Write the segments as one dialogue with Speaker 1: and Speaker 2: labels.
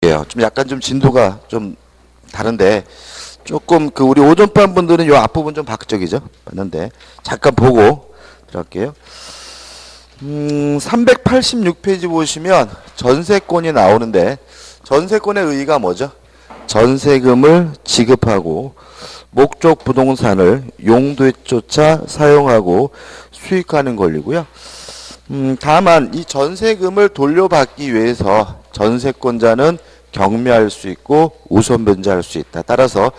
Speaker 1: 좀 약간 좀 진도가 좀 다른데 조금 그 우리 오전반 분들은 요 앞부분 좀 바극적이죠. 맞는데 잠깐 보고 들어갈게요. 386페이지 보시면 전세권이 나오는데 전세권의 의의가 뭐죠? 전세금을 지급하고 목적 부동산을 용도에 쫓아 사용하고 수익하는 권리고요. 다만 이 전세금을 돌려받기 위해서 전세권자는 경매할 수 있고 우선 변제할 수 있다. 따라서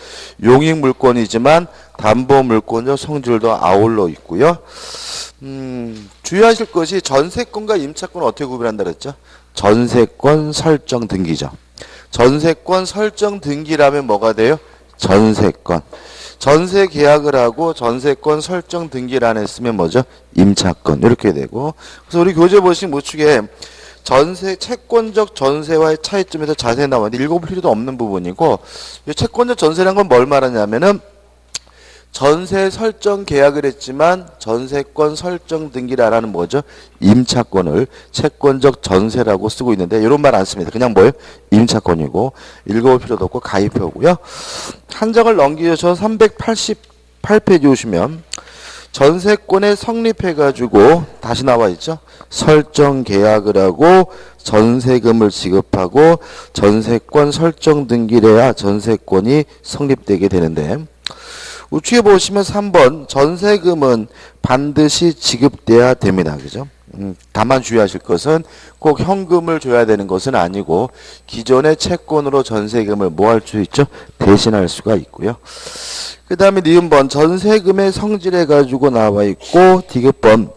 Speaker 1: 용익 물권이지만 담보 물권적 성질도 아울러 있고요. 주의하실 것이 전세권과 임차권을 어떻게 구별한다 그랬죠? 전세권 설정 등기죠. 전세권 설정 등기라면 뭐가 돼요? 전세권. 전세 계약을 하고 전세권 설정 등기를 안 했으면 뭐죠? 임차권. 이렇게 되고. 그래서 우리 교재 보시면 우측에 전세, 채권적 전세와의 차이점에서 자세히 나왔는데 읽어볼 필요도 없는 부분이고, 이 채권적 전세란 건 뭘 말하냐면은 전세 설정 계약을 했지만 전세권 설정 등기를 안 하는 뭐죠? 임차권을 채권적 전세라고 쓰고 있는데 이런 말 안 씁니다. 그냥 뭐예요? 임차권이고 읽어볼 필요도 없고 가입표고요. 한 장을 넘기셔서 388페이지 오시면 전세권에 성립해가지고 다시 나와 있죠. 설정 계약을 하고 전세금을 지급하고 전세권 설정 등기를 해야 전세권이 성립되게 되는데 우측에 보시면 3번 전세금은 반드시 지급돼야 됩니다. 그죠? 다만 주의하실 것은 꼭 현금을 줘야 되는 것은 아니고 기존의 채권으로 전세금을 뭐 할 수 있죠? 대신할 수가 있고요. 그 다음에 니은번 전세금의 성질해 가지고 나와 있고 디귿번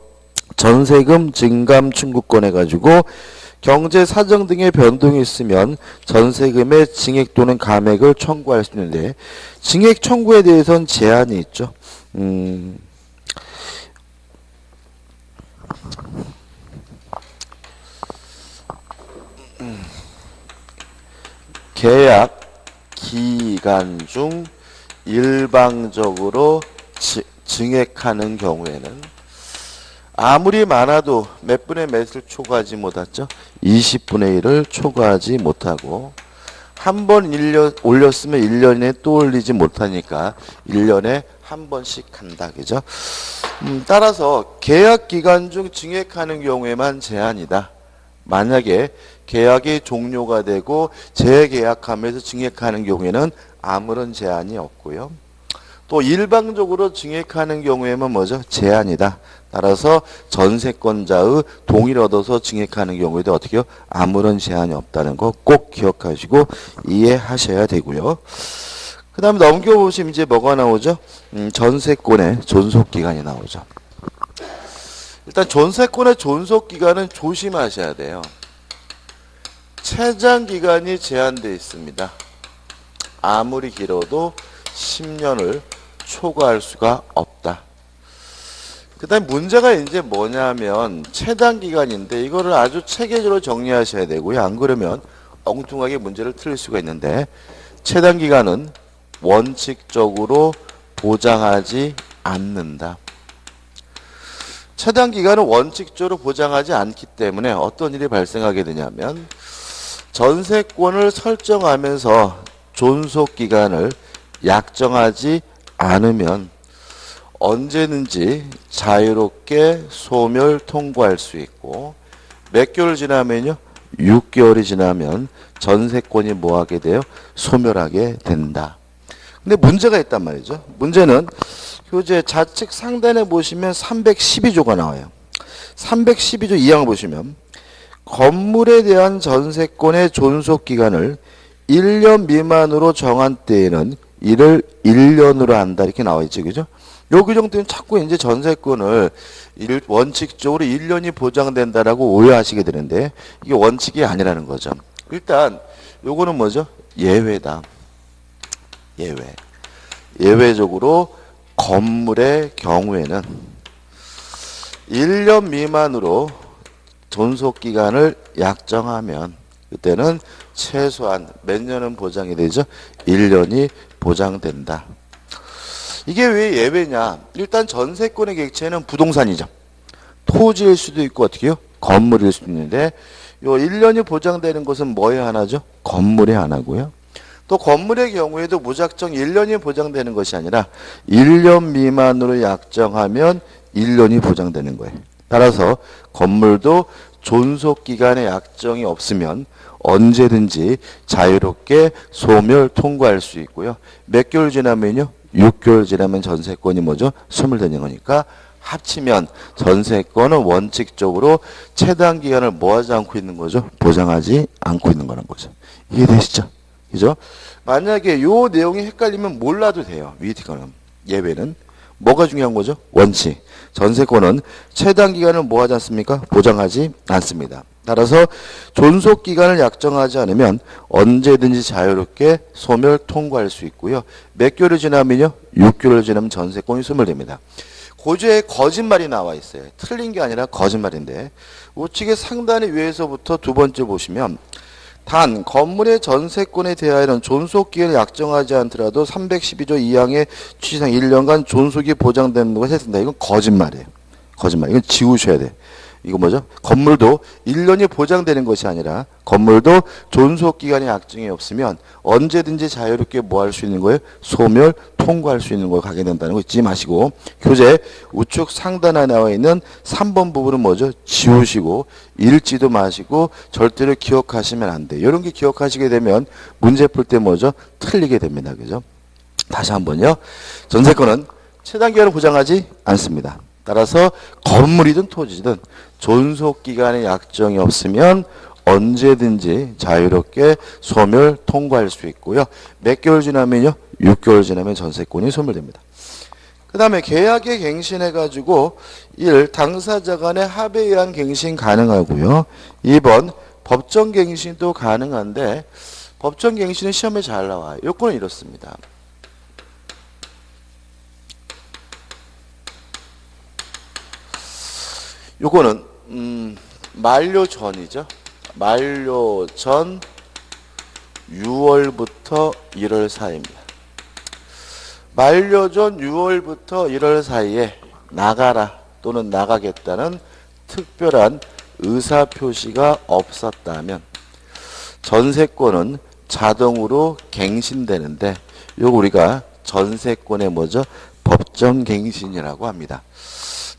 Speaker 1: 전세금 증감 청구권 해가지고 경제 사정 등의 변동이 있으면 전세금의 증액 또는 감액을 청구할 수 있는데 증액 청구에 대해서는 제한이 있죠. 계약 기간 중 일방적으로 증액하는 경우에는 아무리 많아도 몇 분의 몇을 초과하지 못하죠? 20분의 1을 초과하지 못하고 한 번 올렸으면 1년에 또 올리지 못하니까 1년에 한 번씩 간다. 그죠? 따라서 계약 기간 중 증액하는 경우에만 제한이다. 만약에 계약이 종료가 되고 재계약하면서 증액하는 경우에는 아무런 제한이 없고요. 또 일방적으로 증액하는 경우에만 뭐죠? 제한이다. 따라서 전세권자의 동의를 얻어서 증액하는 경우에도 어떻게 해요? 아무런 제한이 없다는 거 꼭 기억하시고 이해하셔야 되고요. 그 다음에 넘겨보시면 이제 뭐가 나오죠? 전세권의 존속기간이 나오죠. 일단 전세권의 존속기간은 조심하셔야 돼요. 최장기간이 제한되어 있습니다. 아무리 길어도 10년을 초과할 수가 없다. 그 다음에 문제가 이제 뭐냐면 최단기간인데 이거를 아주 체계적으로 정리하셔야 되고요. 안 그러면 엉뚱하게 문제를 틀릴 수가 있는데 최단기간은 원칙적으로 보장하지 않는다. 최단기간은 원칙적으로 보장하지 않기 때문에 어떤 일이 발생하게 되냐면 전세권을 설정하면서 존속기간을 약정하지 않으면 언제든지 자유롭게 소멸 통고할 수 있고 몇 개월 지나면요? 6개월이 지나면 전세권이 뭐하게 돼요? 소멸하게 된다. 근데 문제가 있단 말이죠. 문제는 교재 좌측 상단에 보시면 312조가 나와요. 312조 2항을 보시면 건물에 대한 전세권의 존속기간을 1년 미만으로 정한 때에는 이를 1년으로 한다. 이렇게 나와 있죠. 그죠? 요 규정들은 자꾸 이제 전세권을 원칙적으로 1년이 보장된다라고 오해하시게 되는데 이게 원칙이 아니라는 거죠. 일단 요거는 뭐죠? 예외다. 예외. 예외적으로 건물의 경우에는 1년 미만으로 존속기간을 약정하면 그때는 최소한 몇 년은 보장이 되죠? 1년이 보장된다. 이게 왜 예외냐? 일단 전세권의 객체는 부동산이죠. 토지일 수도 있고 어떻게 해요? 건물일 수도 있는데 요 1년이 보장되는 것은 뭐에 하나죠? 건물에 하나고요. 또 건물의 경우에도 무작정 1년이 보장되는 것이 아니라 1년 미만으로 약정하면 1년이 보장되는 거예요. 따라서 건물도 존속기간의 약정이 없으면 언제든지 자유롭게 소멸 통과할 수 있고요. 몇 개월 지나면요? 6개월 지나면 전세권이 뭐죠? 소멸되는 거니까 합치면 전세권은 원칙적으로 최단 기간을 뭐 하지 않고 있는 거죠? 보장하지 않고 있는 거란 거죠. 이해되시죠? 그죠? 만약에 요 내용이 헷갈리면 몰라도 돼요. 위에 거는. 예외는. 뭐가 중요한 거죠? 원칙. 전세권은 최단 기간을 뭐 하지 않습니까? 보장하지 않습니다. 따라서 존속 기간을 약정하지 않으면 언제든지 자유롭게 소멸 통과할 수 있고요. 몇 개월이 지나면요? 6개월 지나면 전세권이 소멸됩니다. 고지에 거짓말이 나와 있어요. 틀린 게 아니라 거짓말인데 우측의 상단의 위에서부터 두 번째 보시면 단 건물의 전세권에 대하여는 존속기간을 약정하지 않더라도 312조 2항의 취지상 1년간 존속이 보장되는 것을 했습니다. 이건 거짓말이에요. 거짓말. 이건 지우셔야 돼. 이거 뭐죠? 건물도 1년이 보장되는 것이 아니라 건물도 존속기간의 약정이 없으면 언제든지 자유롭게 뭐 할 수 있는 거예요? 소멸, 통과할 수 있는 걸 가게 된다는 거 잊지 마시고 교재 우측 상단에 나와 있는 3번 부분은 뭐죠? 지우시고 읽지도 마시고 절대로 기억하시면 안 돼요. 이런 게 기억하시게 되면 문제 풀 때 뭐죠? 틀리게 됩니다. 그죠? 다시 한번요. 전세권은 최단기간을 보장하지 않습니다. 따라서 건물이든 토지든 존속기간의 약정이 없으면 언제든지 자유롭게 소멸 통과할 수 있고요. 몇 개월 지나면요? 6개월 지나면 전세권이 소멸됩니다. 그 다음에 계약에 갱신해가지고 1. 당사자 간의 합의에 의한 갱신 가능하고요. 2번 법정 갱신도 가능한데 법정 갱신은 시험에 잘 나와요. 요건은 이렇습니다. 요거는 만료 전이죠. 만료 전 6월부터 1월 사이입니다. 만료 전 6월부터 1월 사이에 나가라 또는 나가겠다는 특별한 의사표시가 없었다면 전세권은 자동으로 갱신되는데 요거 우리가 전세권의 뭐죠? 법정갱신이라고 합니다.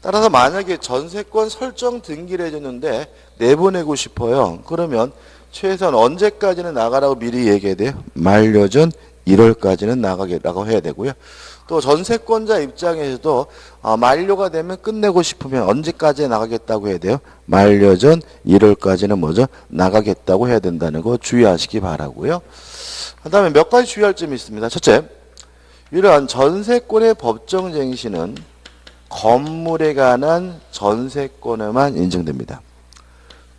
Speaker 1: 따라서 만약에 전세권 설정 등기를 해줬는데 내보내고 싶어요. 그러면 최소한 언제까지는 나가라고 미리 얘기해야 돼요? 만료 전 1월까지는 나가겠다고 해야 되고요. 또 전세권자 입장에서도 만료가 되면 끝내고 싶으면 언제까지 나가겠다고 해야 돼요? 만료 전 1월까지는 뭐죠? 나가겠다고 해야 된다는 거 주의하시기 바라고요. 그 다음에 몇 가지 주의할 점이 있습니다. 첫째, 이러한 전세권의 법정갱신은 건물에 관한 전세권에만 인정됩니다.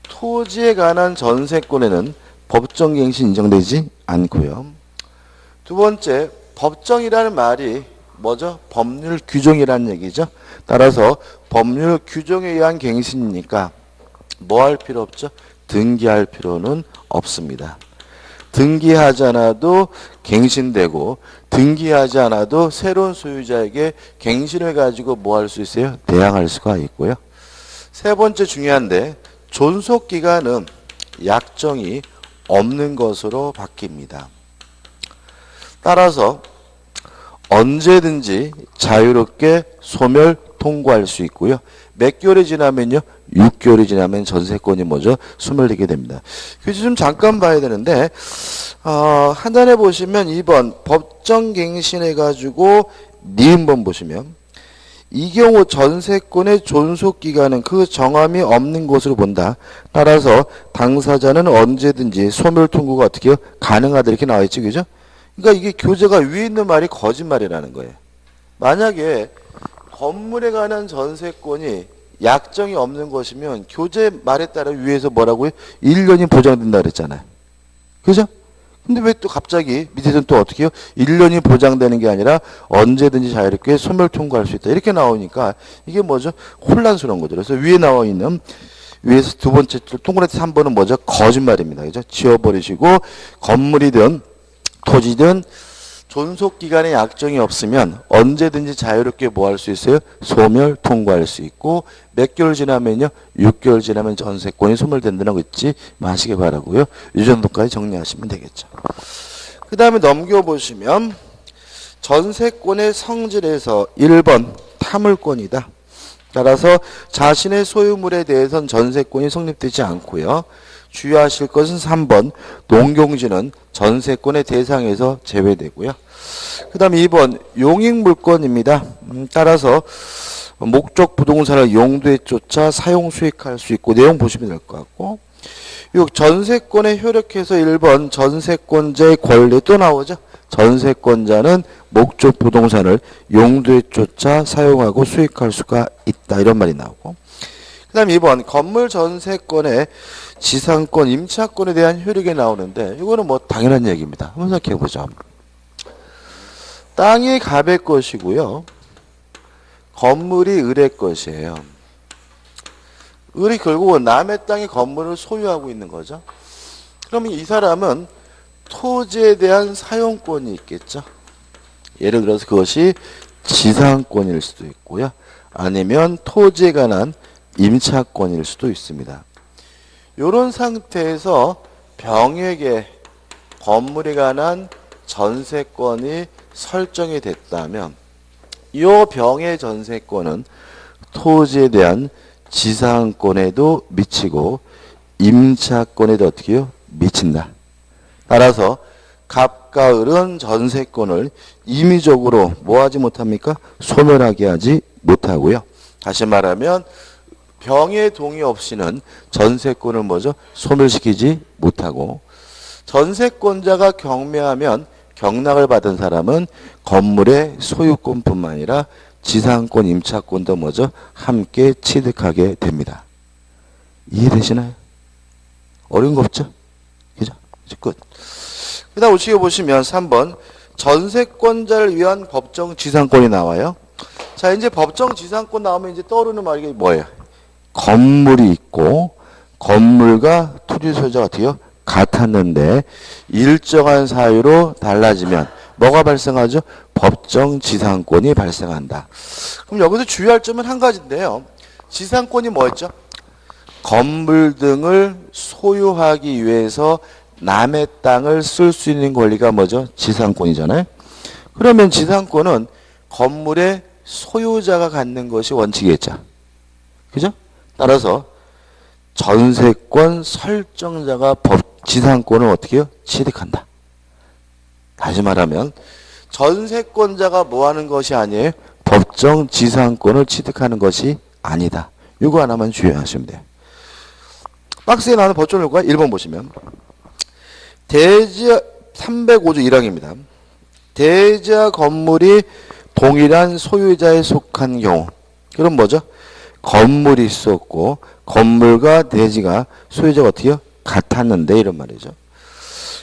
Speaker 1: 토지에 관한 전세권에는 법정갱신 인정되지 않고요. 두 번째, 법정이라는 말이 뭐죠? 법률 규정이라는 얘기죠. 따라서 법률 규정에 의한 갱신이니까 뭐 할 필요 없죠? 등기할 필요는 없습니다. 등기하지 않아도 갱신되고 등기하지 않아도 새로운 소유자에게 갱신을 가지고 뭐 할 수 있어요? 대항할 수가 있고요. 세 번째 중요한데 존속기간은 약정이 없는 것으로 바뀝니다. 따라서 언제든지 자유롭게 소멸 통과할 수 있고요. 몇 개월이 지나면요? 6개월이 지나면 전세권이 뭐죠? 소멸되게 됩니다. 그래서 좀 잠깐 봐야 되는데 하단에 보시면 2번 법정갱신해가지고 니은번 보시면 이 경우 전세권의 존속기간은 그 정함이 없는 것으로 본다. 따라서 당사자는 언제든지 소멸 통고가 어떻게 해요? 가능하다 이렇게 나와 있죠. 그죠? 그러니까 이게 교재가 위에 있는 말이 거짓말이라는 거예요. 만약에 건물에 관한 전세권이 약정이 없는 것이면 교재 말에 따라 위에서 뭐라고요? 1년이 보장된다 그랬잖아요. 그죠? 근데 왜 또 갑자기 밑에서는 또 어떻게 해요? 1년이 보장되는 게 아니라 언제든지 자유롭게 소멸 통과할 수 있다. 이렇게 나오니까 이게 뭐죠? 혼란스러운 거죠. 그래서 위에 나와 있는 위에서 두 번째 동그랗게 3번은 뭐죠? 거짓말입니다. 그죠? 지워버리시고 건물이든 토지든 존속기간에 약정이 없으면 언제든지 자유롭게 뭐 할 수 있어요? 소멸 통과할 수 있고 몇 개월 지나면요? 6개월 지나면 전세권이 소멸된다는 거 있지 마시기 바라고요. 이 정도까지 정리하시면 되겠죠. 그 다음에 넘겨보시면 전세권의 성질에서 1번 타물권이다. 따라서 자신의 소유물에 대해서는 전세권이 성립되지 않고요. 주의하실 것은 3번 농경지는 전세권의 대상에서 제외되고요. 그 다음 2번 용익물권입니다. 따라서 목적 부동산을 용도에 쫓아 사용 수익할 수 있고 내용 보시면 될 것 같고 이 전세권에 효력해서 1번 전세권자의 권리 또 나오죠. 전세권자는 목적 부동산을 용도에 쫓아 사용하고 수익할 수가 있다. 이런 말이 나오고 그 다음 2번 건물 전세권의 지상권, 임차권에 대한 효력이 나오는데 이거는 뭐 당연한 얘기입니다. 한번 생각해보죠. 땅이 갑의 것이고요. 건물이 을의 것이에요. 을이 결국은 남의 땅에 건물을 소유하고 있는 거죠. 그러면 이 사람은 토지에 대한 사용권이 있겠죠. 예를 들어서 그것이 지상권일 수도 있고요. 아니면 토지에 관한 임차권일 수도 있습니다. 이런 상태에서 병에게 건물에 관한 전세권이 설정이 됐다면 이 병의 전세권은 토지에 대한 지상권에도 미치고 임차권에도 어떻게 해요? 미친다. 따라서 갑과 을은 전세권을 임의적으로 뭐하지 못합니까? 소멸하게 하지 못하고요. 다시 말하면 병의 동의 없이는 전세권을 뭐죠? 소멸시키지 못하고 전세권자가 경매하면 경락을 받은 사람은 건물의 소유권뿐만 아니라 지상권, 임차권도 뭐죠? 함께 취득하게 됩니다. 이해되시나요? 어려운 거 없죠? 그죠? 끝. 그 다음 우측에 보시면 3번 전세권자를 위한 법정 지상권이 나와요. 자, 이제 법정 지상권 나오면 이제 떠오르는 말이 뭐예요? 건물이 있고 건물과 토지 소유자가 어떻게요? 같았는데 일정한 사유로 달라지면 뭐가 발생하죠? 법정 지상권이 발생한다. 그럼 여기서 주의할 점은 한 가지인데요. 지상권이 뭐였죠? 건물 등을 소유하기 위해서 남의 땅을 쓸 수 있는 권리가 뭐죠? 지상권이잖아요. 그러면 지상권은 건물의 소유자가 갖는 것이 원칙이겠죠. 그죠? 따라서 전세권 설정자가 지상권을 어떻게 해요? 취득한다. 다시 말하면 전세권자가 뭐 하는 것이 아니에요? 법정 지상권을 취득하는 것이 아니다. 이거 하나만 주의하시면 돼요. 박스에 나오는 법정 요구가 1번 보시면 대지하 305조 1항입니다. 대지하 건물이 동일한 소유자에 속한 경우 그럼 뭐죠? 건물이 있었고 건물과 대지가 소유자가 어떻게 해요? 같았는데 이런 말이죠.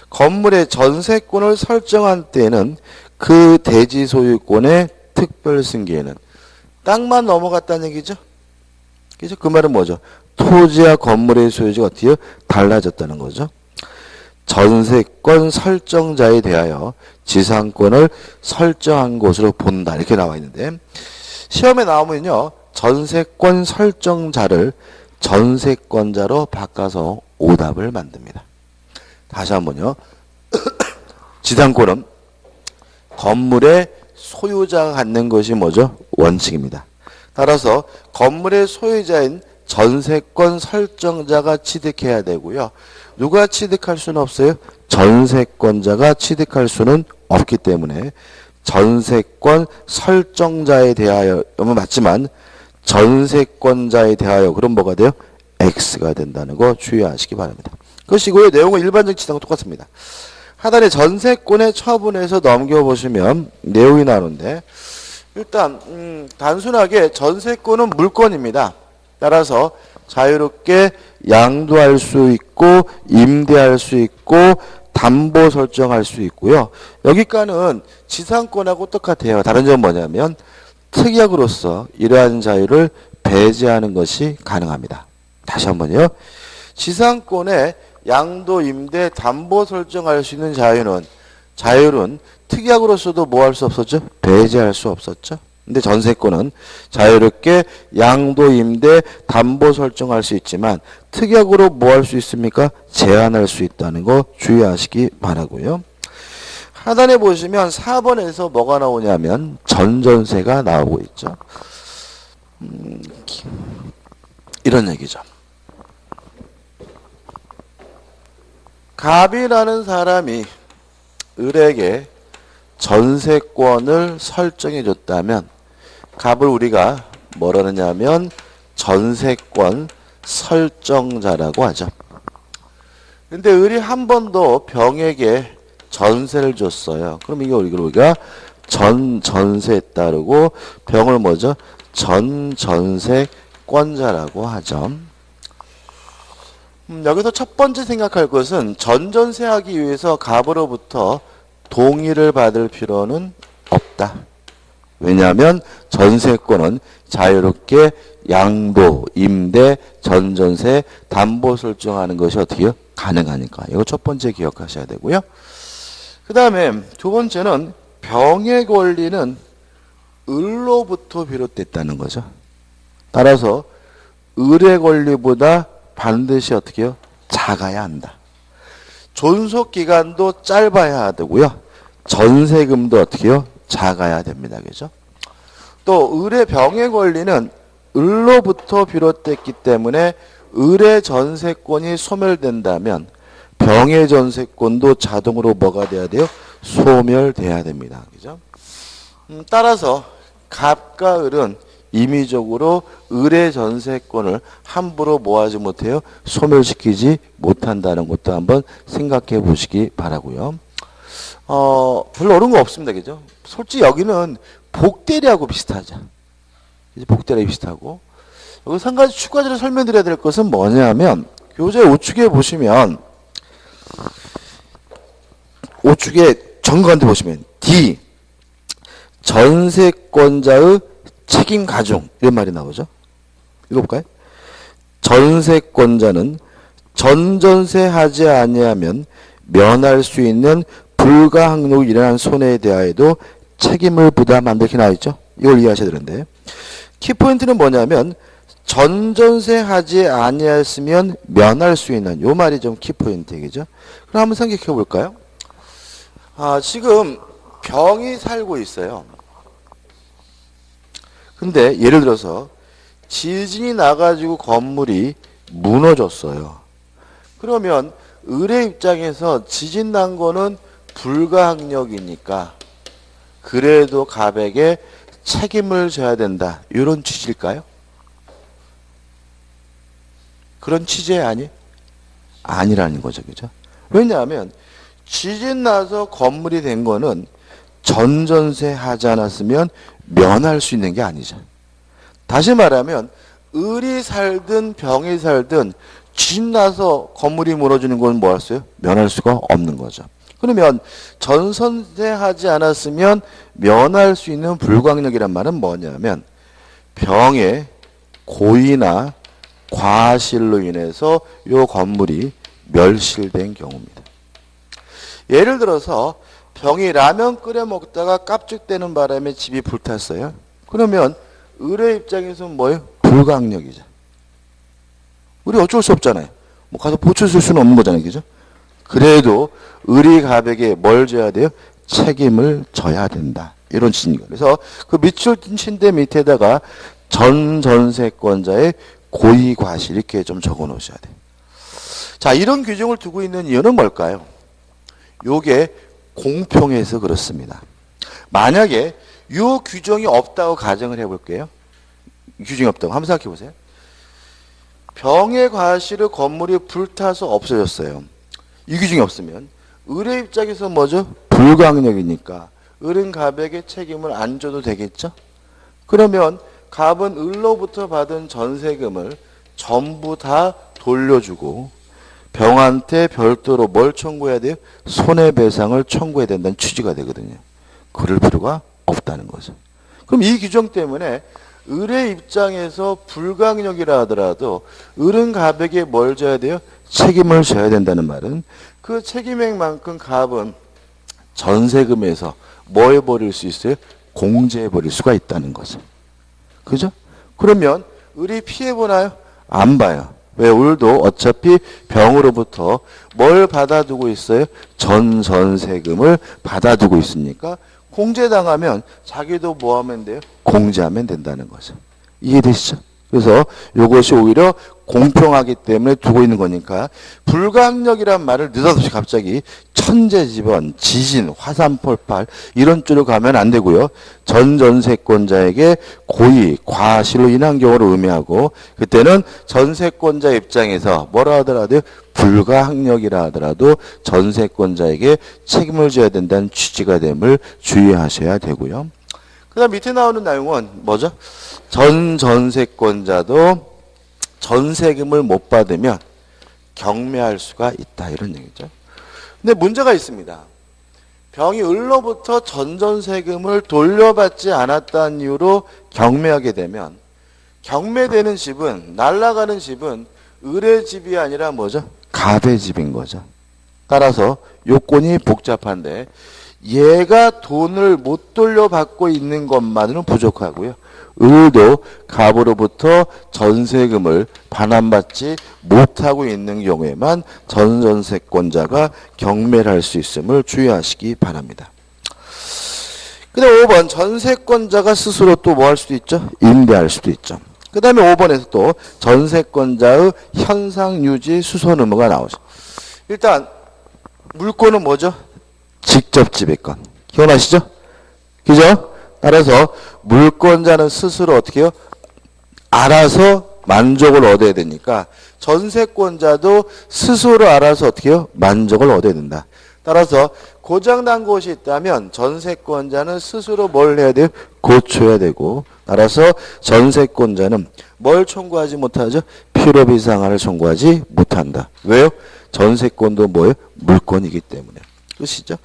Speaker 1: 건물의 전세권을 설정한 때에는 그 대지 소유권의 특별 승계에는 땅만 넘어갔다는 얘기죠. 그죠? 그 말은 뭐죠? 토지와 건물의 소유자가 어떻게 해요? 달라졌다는 거죠. 전세권 설정자에 대하여 지상권을 설정한 것으로 본다. 이렇게 나와 있는데 시험에 나오면요. 전세권 설정자를 전세권자로 바꿔서 오답을 만듭니다. 다시 한번요. 지상권은 건물의 소유자가 갖는 것이 뭐죠? 원칙입니다. 따라서 건물의 소유자인 전세권 설정자가 취득해야 되고요. 누가 취득할 수는 없어요? 전세권자가 취득할 수는 없기 때문에 전세권 설정자에 대하여는 맞지만 전세권자에 대하여 그럼 뭐가 돼요? X가 된다는 거 주의하시기 바랍니다. 그것이고요. 내용은 일반적 지상과 똑같습니다. 하단에 전세권의 처분에서 넘겨보시면 내용이 나오는데 일단 단순하게 전세권은 물권입니다. 따라서 자유롭게 양도할 수 있고 임대할 수 있고 담보 설정할 수 있고요. 여기까지는 지상권하고 똑같아요. 다른 점은 뭐냐면 특약으로서 이러한 자유를 배제하는 것이 가능합니다. 다시 한번요. 지상권에 양도, 임대, 담보 설정할 수 있는 자유는 자율은 특약으로서도 뭐 할 수 없었죠? 배제할 수 없었죠. 근데 전세권은 자유롭게 양도, 임대, 담보 설정할 수 있지만 특약으로 뭐 할 수 있습니까? 제한할 수 있다는 거 주의하시기 바라고요. 하단에 보시면 4번에서 뭐가 나오냐면 전전세가 나오고 있죠. 이런 얘기죠. 갑이라는 사람이 을에게 전세권을 설정해 줬다면 갑을 우리가 뭐라 하냐면 전세권 설정자라고 하죠. 근데 을이 한 번 더 병에게 전세를 줬어요. 그럼 이걸 우리가 전세에 따르고 병을 뭐죠? 전전세권자라고 하죠. 여기서 첫 번째 생각할 것은 전전세하기 위해서 갑으로부터 동의를 받을 필요는 없다. 왜냐하면 전세권은 자유롭게 양도, 임대, 전전세, 담보 설정하는 것이 어떻게요? 가능하니까. 이거 첫 번째 기억하셔야 되고요. 그 다음에 두 번째는 병의 권리는 을로부터 비롯됐다는 거죠. 따라서 을의 권리보다 반드시 어떻게 해요? 작아야 한다. 존속기간도 짧아야 되고요. 전세금도 어떻게 해요? 작아야 됩니다. 그죠? 또 을의 병의 권리는 을로부터 비롯됐기 때문에 을의 전세권이 소멸된다면 병의 전세권도 자동으로 뭐가 돼야 돼요? 소멸돼야 됩니다. 그죠? 따라서 갑과 을은 임의적으로 을의 전세권을 함부로 뭐하지 못해요? 소멸시키지 못한다는 것도 한번 생각해 보시기 바라고요. 별로 어려운 거 없습니다. 그죠? 솔직히 여기는 복대리하고 비슷하죠. 복대리 비슷하고. 여기서 한 가지 추가적으로 설명드려야 될 것은 뭐냐면 교재 우측에 보시면 우측에 정관한테 보시면 D 전세권자의 책임 가중 이런 말이 나오죠. 읽어볼까요? 전세권자는 전전세 하지 아니하면 면할 수 있는 불가항력으로 일어난 손해에 대하여도 책임을 부담한다 이렇게 나와있죠. 이걸 이해하셔야 되는데 키포인트는 뭐냐면 전전세 하지 아니했으면 면할 수 있는 요 말이 좀 키포인트이죠. 그럼 한번 생각해 볼까요? 지금 병이 살고 있어요. 근데 예를 들어서 지진이 나가지고 건물이 무너졌어요. 그러면 을의 입장에서 지진 난 거는 불가항력이니까 그래도 갑에게 책임을 져야 된다. 이런 취지일까요? 그런 취지 아니라는 거죠. 그죠? 왜냐하면 지진 나서 건물이 된 거는 전전세 하지 않았으면 면할 수 있는 게 아니죠. 다시 말하면 을이 살든 병이 살든 지진 나서 건물이 무너지는 건 뭐 할 수 있어요? 면할 수가 없는 거죠. 그러면 전전세 하지 않았으면 면할 수 있는 불가항력이란 말은 뭐냐면 병의 고의나 과실로 인해서 이 건물이 멸실된 경우입니다. 예를 들어서 병이 라면 끓여 먹다가 깝죽대는 바람에 집이 불탔어요. 그러면 을의 입장에서는 뭐예요? 불가항력이죠. 우리 어쩔 수 없잖아요. 뭐 가서 고쳐줄 수는 없는 거잖아요. 그죠? 그래도 을이 갑에게 뭘 져야 돼요? 책임을 져야 된다. 이런 취지입니다. 그래서 그 밑줄 침대 밑에다가 전전세권자의 고의 과실 이렇게 좀 적어 놓으셔야 돼요. 자, 이런 규정을 두고 있는 이유는 뭘까요? 요게 공평해서 그렇습니다. 만약에 요 규정이 없다고 가정을 해볼게요. 규정이 없다고 한번 생각해 보세요. 병의 과실을 건물이 불타서 없어졌어요. 이 규정이 없으면 을의 입장에서 뭐죠? 불가항력이니까 을은 갑에게 책임을 안 져도 되겠죠? 그러면 갑은 을로부터 받은 전세금을 전부 다 돌려주고 병한테 별도로 뭘 청구해야 돼요? 손해배상을 청구해야 된다는 취지가 되거든요. 그럴 필요가 없다는 거죠. 그럼 이 규정 때문에 을의 입장에서 불가항력이라 하더라도 을은 갑에게 뭘 져야 돼요? 책임을 져야 된다는 말은 그 책임액만큼 갑은 전세금에서 뭐 해버릴 수 있어요? 공제해버릴 수가 있다는 거죠. 그죠? 그러면 을이 피해보나요? 안 봐요. 왜? 을도 어차피 병으로부터 뭘 받아두고 있어요? 전세금을 받아두고 있으니까 공제당하면 자기도 뭐 하면 돼요? 공제하면 된다는 거죠. 이해되시죠? 그래서 이것이 오히려 공평하기 때문에 두고 있는 거니까 불가항력이란 말을 느닷없이 갑자기 천재지변, 지진, 화산폭발 이런 쪽으로 가면 안 되고요. 전세권자에게 고의, 과실로 인한 경우를 의미하고 그때는 전세권자 입장에서 뭐라 하더라도 불가항력이라 하더라도 전세권자에게 책임을 져야 된다는 취지가 됨을 주의하셔야 되고요. 그 다음 밑에 나오는 내용은 뭐죠? 전세권자도 전세금을 못 받으면 경매할 수가 있다 이런 얘기죠. 근데 문제가 있습니다. 병이 을로부터 전세금을 돌려받지 않았다는 이유로 경매하게 되면 경매되는 집은 날아가는 집은 을의 집이 아니라 뭐죠? 갑의 집인 거죠. 따라서 요건이 복잡한데 얘가 돈을 못 돌려받고 있는 것만으로는 부족하고요. 을도 갑으로부터 전세금을 반환받지 못하고 있는 경우에만 전세권자가 경매를 할 수 있음을 주의하시기 바랍니다. 그 다음에 5번 전세권자가 스스로 또 뭐 할 수도 있죠? 임대할 수도 있죠. 그 다음에 5번에서 또 전세권자의 현상유지 수선 의무가 나오죠. 일단 물권은 뭐죠? 직접 지배권. 기억나시죠? 그죠? 따라서 물권자는 스스로 어떻게 해요? 알아서 만족을 얻어야 되니까 전세권자도 스스로 알아서 어떻게 해요? 만족을 얻어야 된다. 따라서 고장난 곳이 있다면 전세권자는 스스로 뭘 해야 돼요? 고쳐야 되고 따라서 전세권자는 뭘 청구하지 못하죠? 필요비상한을 청구하지 못한다. 왜요? 전세권도 뭐예요? 물권이기 때문에. 끝이죠?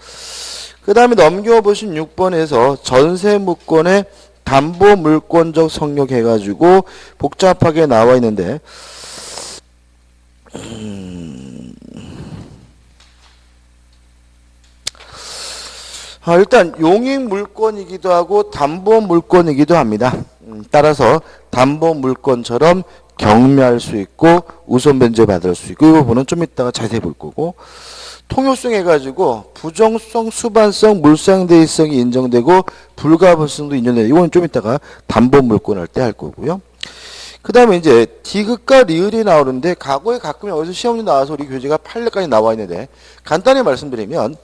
Speaker 1: 그 다음에 넘겨보신 6번에서 전세무권의 담보물권적 성격 해가지고 복잡하게 나와 있는데 일단 용익물권이기도 하고 담보물권이기도 합니다. 따라서 담보물권처럼 경매할 수 있고 우선 변제 받을 수 있고 이 부분은 좀 이따가 자세히 볼 거고 통효성 해가지고 부정성, 수반성, 물상대의성이 인정되고 불가분성도 인정되고 이건 좀 이따가 담보물권 할 때 할 거고요. 그 다음에 이제 디귿과 리을이 나오는데 과거에 가끔 여기서 시험이 나와서 우리 교재가 8례까지 나와 있는데 간단히 말씀드리면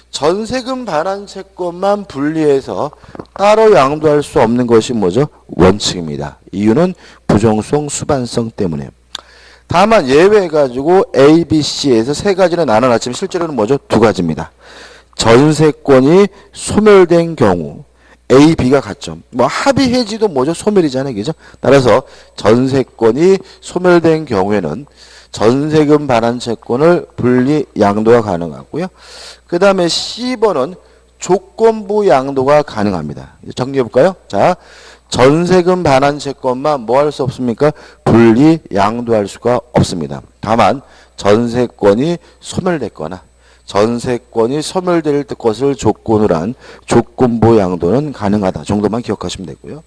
Speaker 1: 전세금 반환 채권만 분리해서 따로 양도할 수 없는 것이 뭐죠? 원칙입니다. 이유는 부정성, 수반성 때문에. 다만 예외해가지고 A, B, C에서 세 가지는 나눠놨지만 실제로는 뭐죠? 두 가지입니다. 전세권이 소멸된 경우 A, B가 같죠. 뭐 합의 해지도 뭐죠? 소멸이잖아요. 그죠? 따라서 전세권이 소멸된 경우에는 전세금 반환 채권을 분리 양도가 가능하고요. 그 다음에 C번은 조건부 양도가 가능합니다. 정리해 볼까요? 자, 전세금 반환 채권만 뭐 할 수 없습니까? 분리 양도할 수가 없습니다. 다만 전세권이 소멸됐거나 전세권이 소멸될 것을 조건으로 한 조건부 양도는 가능하다 정도만 기억하시면 되고요.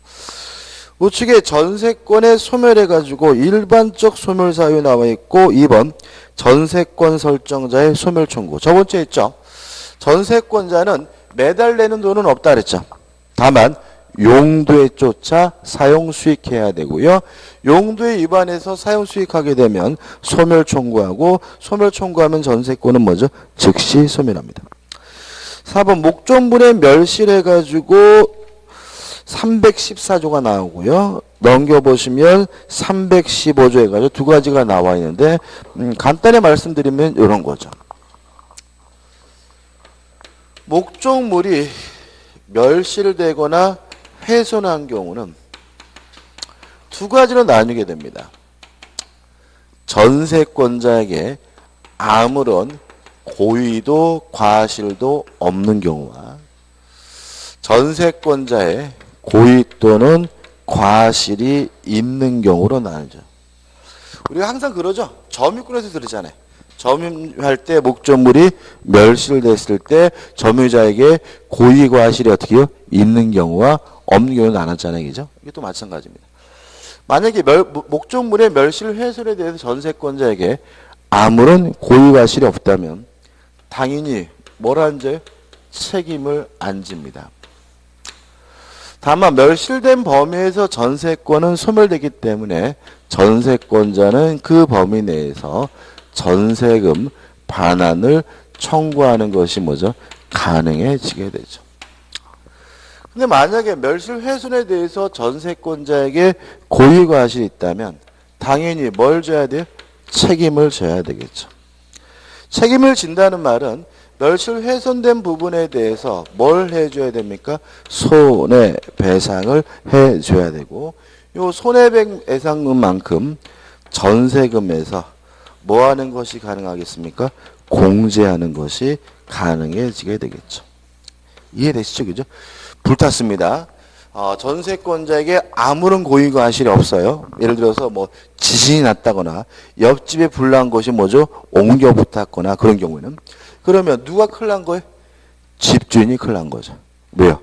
Speaker 1: 우측에 전세권에 소멸해가지고 일반적 소멸 사유 나와 있고 2번 전세권 설정자의 소멸 청구. 저번주에 있죠. 전세권자는 매달 내는 돈은 없다 그랬죠. 다만 용도에 쫓아 사용 수익해야 되고요. 용도에 위반해서 사용 수익하게 되면 소멸 청구하고 소멸 청구하면 전세권은 뭐죠? 즉시 소멸합니다. 4번 목적물에 멸실해가지고 314조가 나오고요. 넘겨보시면 315조 해가지고 두 가지가 나와 있는데 간단히 말씀드리면 이런 거죠. 목적물이 멸실되거나 훼손한 경우는 두 가지로 나뉘게 됩니다. 전세권자에게 아무런 고의도 과실도 없는 경우와 전세권자의 고의 또는 과실이 있는 경우로 나누죠. 우리가 항상 그러죠. 점유권에서 들으잖아요. 점유할 때 목적물이 멸실됐을 때 점유자에게 고의과실이 어떻게 해요? 있는 경우와 없는 경우는 나눴잖아요. 그죠? 이게 또 마찬가지입니다. 만약에 목적물의 멸실 훼손에 대해서 전세권자에게 아무런 고의과실이 없다면 당연히 뭘 안 져요? 책임을 안 집니다. 다만 멸실된 범위에서 전세권은 소멸되기 때문에 전세권자는 그 범위 내에서 전세금 반환을 청구하는 것이 뭐죠? 가능해지게 되죠. 근데 만약에 멸실 훼손에 대해서 전세권자에게 고의과실이 있다면 당연히 뭘 져야 돼요? 책임을 져야 되겠죠. 책임을 진다는 말은 멸실 훼손된 부분에 대해서 뭘 해줘야 됩니까? 손해배상을 해줘야 되고 이 손해배상금만큼 전세금에서 뭐 하는 것이 가능하겠습니까? 공제하는 것이 가능해지게 되겠죠. 이해되시죠? 그죠? 불탔습니다. 전세권자에게 아무런 고의과실이 없어요. 예를 들어서 뭐 지진이 났다거나 옆집에 불난 것이 뭐죠? 옮겨 붙었거나 그런 경우에는 그러면 누가 큰일 난 거예요? 집주인이 큰일 난 거죠. 왜요?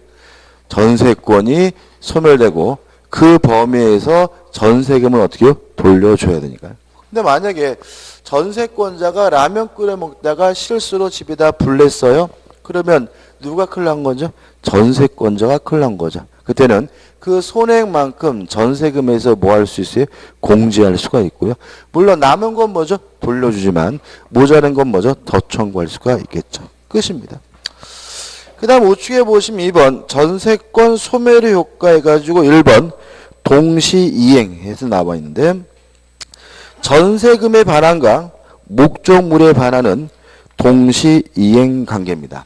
Speaker 1: 전세권이 소멸되고 그 범위에서 전세금을 어떻게 해요? 돌려줘야 되니까요. 근데 만약에 전세권자가 라면 끓여 먹다가 실수로 집에다 불 냈어요. 그러면 누가 큰일 난 거죠? 전세권자가 큰일 난 거죠. 그때는 그 손해만큼 전세금에서 뭐 할 수 있어요? 공제할 수가 있고요. 물론 남은 건 뭐죠? 돌려주지만 모자란 건 뭐죠? 더 청구할 수가 있겠죠. 끝입니다. 그 다음 우측에 보시면 2번 전세권 소멸의 효과 해가지고 1번 동시이행해서 나와 있는데 전세금의 반환과 목적물의 반환은 동시이행 관계입니다.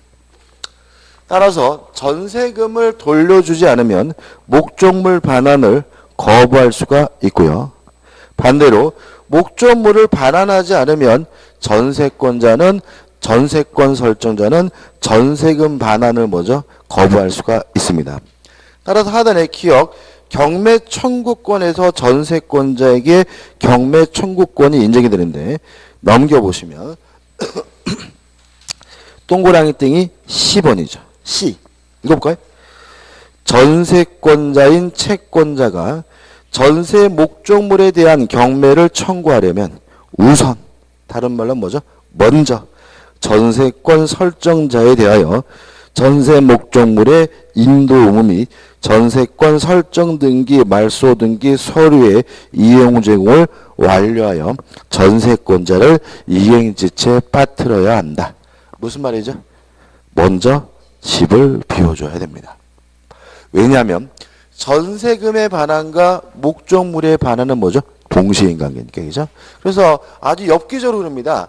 Speaker 1: 따라서 전세금을 돌려주지 않으면 목적물 반환을 거부할 수가 있고요. 반대로 목적물을 반환하지 않으면 전세권자는 전세권 설정자는 전세금 반환을 뭐죠? 거부할 수가 있습니다. 따라서 하단의 기억 경매 청구권에서 전세권자에게 경매 청구권이 인정이 되는데 넘겨보시면 동그라미 땡이 10원이죠. C. 읽어볼까요? 전세권자인 채권자가 전세 목적물에 대한 경매를 청구하려면 우선 다른 말로 뭐죠? 먼저 전세권 설정자에 대하여 전세 목적물의 인도 의무 및 전세권 설정 등기, 말소 등기 서류의 이용 제공을 완료하여 전세권자를 이행지체에 빠뜨려야 한다. 무슨 말이죠? 먼저 집을 비워줘야 됩니다. 왜냐하면 전세금의 반환과 목적물의 반환은 뭐죠? 동시인관계니까, 그죠? 그래서 아주 엽기적으로 그럽니다.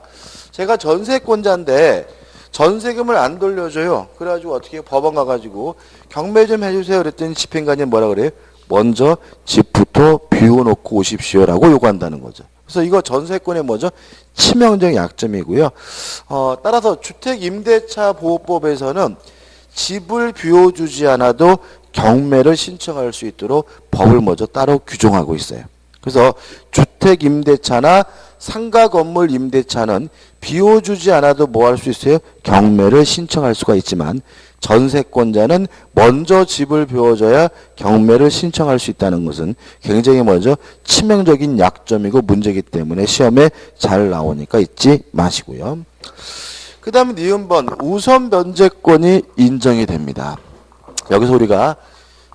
Speaker 1: 제가 전세권자인데 전세금을 안 돌려줘요. 그래가지고 어떻게 법원 가가지고 경매 좀 해주세요. 그랬더니 집행관이 뭐라 그래요? 먼저 집부터 비워놓고 오십시오라고 요구한다는 거죠. 그래서 이거 전세권의 뭐죠? 치명적 약점이고요. 따라서 주택임대차보호법에서는 집을 비워주지 않아도 경매를 신청할 수 있도록 법을 먼저 따로 규정하고 있어요. 그래서 주택임대차나 상가건물 임대차는 비워주지 않아도 뭐 할 수 있어요? 경매를 신청할 수가 있지만 전세권자는 먼저 집을 비워줘야 경매를 신청할 수 있다는 것은 굉장히 먼저 치명적인 약점이고 문제이기 때문에 시험에 잘 나오니까 잊지 마시고요. 그 다음에 니은번 우선 변제권이 인정이 됩니다. 여기서 우리가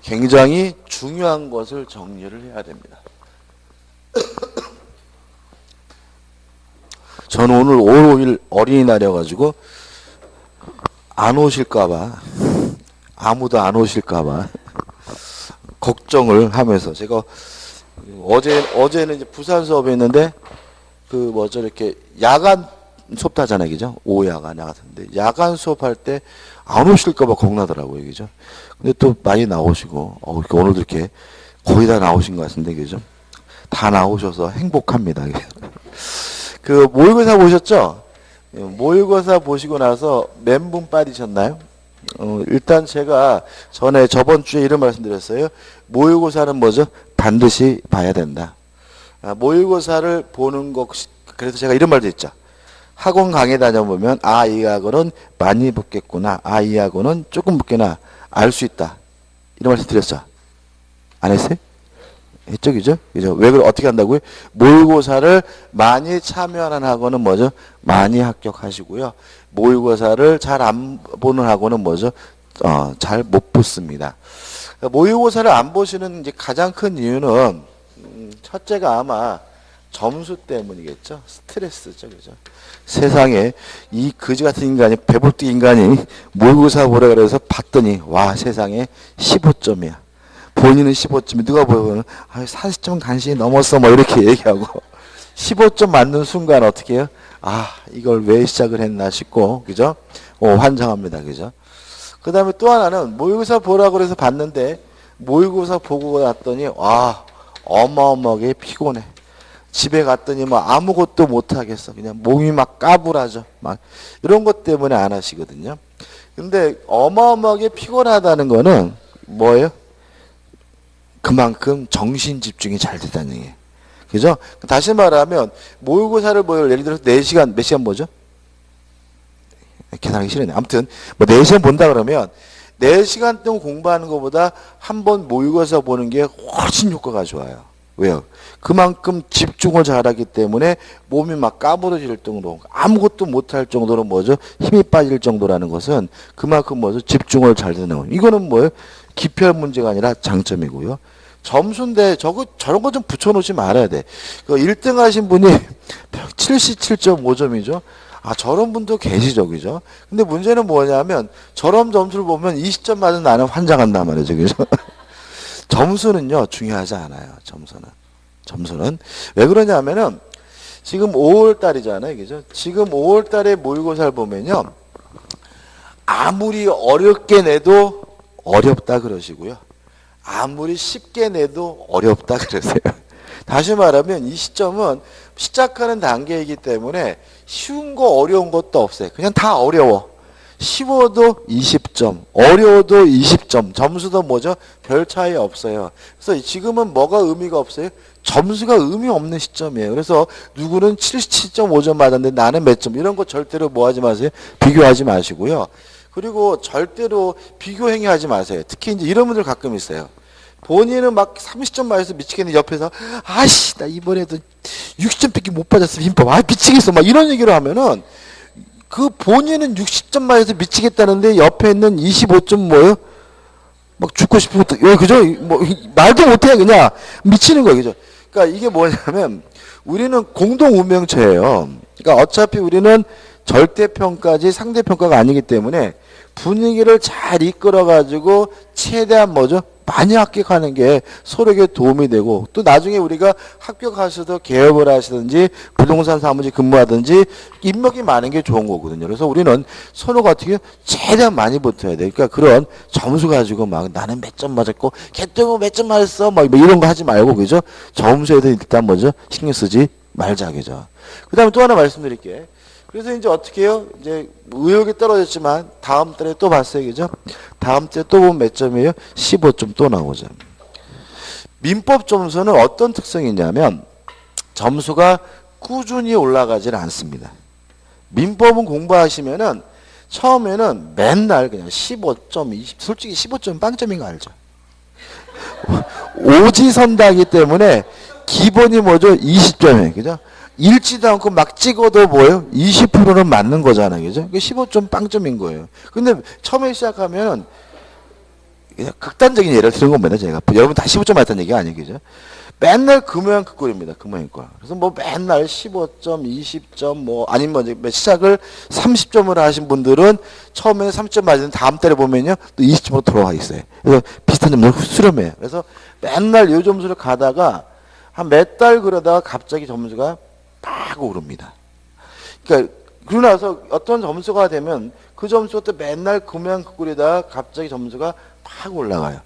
Speaker 1: 굉장히 중요한 것을 정리를 해야 됩니다. 저는 오늘 5월 5일 어린이날이어가지고 안 오실까봐 아무도 안 오실까봐 걱정을 하면서 제가 어제는 이제 부산 수업했는데 그 뭐죠 이렇게 야간 수업 하잖아요, 그죠? 오후 야간 같은데 야간 수업할 때 안 오실까봐 겁나더라고요, 그죠? 근데 또 많이 나오시고 오늘도 이렇게 거의 다 나오신 것 같은데, 그죠? 다 나오셔서 행복합니다. 그 모의고사 보셨죠? 모의고사 보시고 나서 멘붕 빠지셨나요? 일단 제가 전에 저번 주에 이런 말씀드렸어요. 모의고사는 뭐죠? 반드시 봐야 된다. 모의고사를 보는 것, 그래서 제가 이런 말도 했죠. 학원 강의 다녀보면 아, 이 학원은 많이 붙겠구나. 아, 이 학원은 조금 붙겠나. 알 수 있다. 이런 말씀 드렸죠? 안 했어요? 했죠, 그죠? 그죠? 왜 어떻게 한다고요? 모의고사를 많이 참여하는 학원은 뭐죠? 많이 합격하시고요. 모의고사를 잘 안 보는 학원은 뭐죠? 잘 못 붙습니다. 모의고사를 안 보시는 이제 가장 큰 이유는 첫째가 아마 점수 때문이겠죠. 스트레스죠, 그죠? 세상에 이 거지 같은 인간이 배불뚝 인간이 모의고사 보라 그래서 봤더니 와 세상에 15점이야. 본인은 15점이 누가 보면 40점 간신히 넘었어 뭐 이렇게 얘기하고 15점 맞는 순간 어떻게 해요? 아 이걸 왜 시작을 했나 싶고 그죠? 환장합니다, 그죠? 그 다음에 또 하나는 모의고사 보라고 그래서 봤는데 모의고사 보고 났더니 와 어마어마하게 피곤해. 집에 갔더니 뭐 아무것도 못하겠어. 그냥 몸이 막 까불하죠. 막 이런 것 때문에 안 하시거든요. 근데 어마어마하게 피곤하다는 거는 뭐예요? 그만큼 정신 집중이 잘 됐다는 얘기예요. 그죠? 다시 말하면 모의고사를 뭐 예를 들어서 4시간 몇 시간 보죠? 계산하기 싫으네. 아무튼 뭐 4시간 본다 그러면 4시간 동안 공부하는 것보다 한 번 모의고사 보는 게 훨씬 효과가 좋아요. 왜요? 그만큼 집중을 잘하기 때문에 몸이 막 까부러질 정도로 아무것도 못할 정도로 뭐죠? 힘이 빠질 정도라는 것은 그만큼 뭐죠? 집중을 잘 되는 거예요. 이거는 뭐예요? 기별 문제가 아니라 장점이고요. 점수인데 저런 거 좀 붙여놓지 말아야 돼. 1등 하신 분이 77.5점이죠. 아, 저런 분도 계시죠, 그죠? 근데 문제는 뭐냐면, 저런 점수를 보면 20점 맞은 나는 환장한단 말이죠, 그죠? 점수는요, 중요하지 않아요, 점수는. 왜 그러냐면은, 지금 5월 달이잖아요, 그죠? 지금 5월 달에 모의고사를 보면요, 아무리 어렵게 내도 어렵다 그러시고요. 아무리 쉽게 내도 어렵다 그러세요. 다시 말하면 이 시점은 시작하는 단계이기 때문에 쉬운 거 어려운 것도 없어요. 그냥 다 어려워. 쉬워도 20점, 어려워도 20점, 점수도 뭐죠? 별 차이 없어요. 그래서 지금은 뭐가 의미가 없어요? 점수가 의미 없는 시점이에요. 그래서 누구는 77.5점 맞았는데 나는 몇 점, 이런 거 절대로 뭐 하지 마세요? 비교하지 마시고요. 그리고 절대로 비교 행위하지 마세요. 특히 이제 이런 분들 가끔 있어요. 본인은 막 30점 맞아서 미치겠는데 옆에서 아씨 나 이번에도 60점밖에 못 받았으면 힘법 아 미치겠어 막 이런 얘기를 하면은 그 본인은 60점 맞아서 미치겠다는데 옆에 있는 25점 뭐예요? 막 죽고 싶은 것도 그죠? 뭐 말도 못해 그냥 미치는 거예요, 그죠? 그러니까 이게 뭐냐면 우리는 공동 운명체예요. 그러니까 어차피 우리는 절대평가지 상대평가가 아니기 때문에 분위기를 잘 이끌어가지고 최대한 뭐죠? 많이 합격하는 게 서로에게 도움이 되고 또 나중에 우리가 합격하셔서 개업을 하시든지 부동산 사무직 근무하든지 인맥이 많은 게 좋은 거거든요. 그래서 우리는 서로가 어떻게 최대한 많이 붙어야 돼. 그러니까 그런 점수 가지고 막 나는 몇 점 맞았고 걔도 몇 점 맞았어 막 이런 거 하지 말고 그죠? 점수에도 일단 뭐죠? 신경 쓰지 말자 그죠? 그다음에 또 하나 말씀드릴게. 그래서 이제 어떻게 해요? 이제 의욕이 떨어졌지만 다음 달에 또 봤어요. 그죠? 다음 달에 또 보면 몇 점이에요? 15점 또 나오죠. 민법 점수는 어떤 특성이 있냐면 점수가 꾸준히 올라가지는 않습니다. 민법은 공부하시면은 처음에는 맨날 그냥 15점, 20, 솔직히 15점 빵점인 거 알죠? 오지선다기 때문에 기본이 뭐죠? 20점이에요. 그죠? 읽지도 않고 막 찍어도 뭐예요? 20%는 맞는 거잖아요. 그죠? 15점 빵점인 거예요. 근데 처음에 시작하면 그냥 극단적인 예를 드는 겁니다. 제가. 여러분 다 15점 맞다는 얘기가 아니에요. 그죠? 맨날 그 모양 그 꼴입니다. 그 모양 꼴. 그래서 뭐 맨날 15점, 20점 뭐 아니면 뭐 시작을 30점으로 하신 분들은 처음에는 30점 맞은 다음 달에 보면요. 또 20점으로 돌아가 있어요. 그래서 비슷한 점수를 수렴해요. 그래서 맨날 요 점수를 가다가 한 몇 달 그러다가 갑자기 점수가 팍 오릅니다. 그러니까 그러고 나서 어떤 점수가 되면 그 점수가 또 맨날 그 모양 그 꼴에다가 갑자기 점수가 팍 올라가요.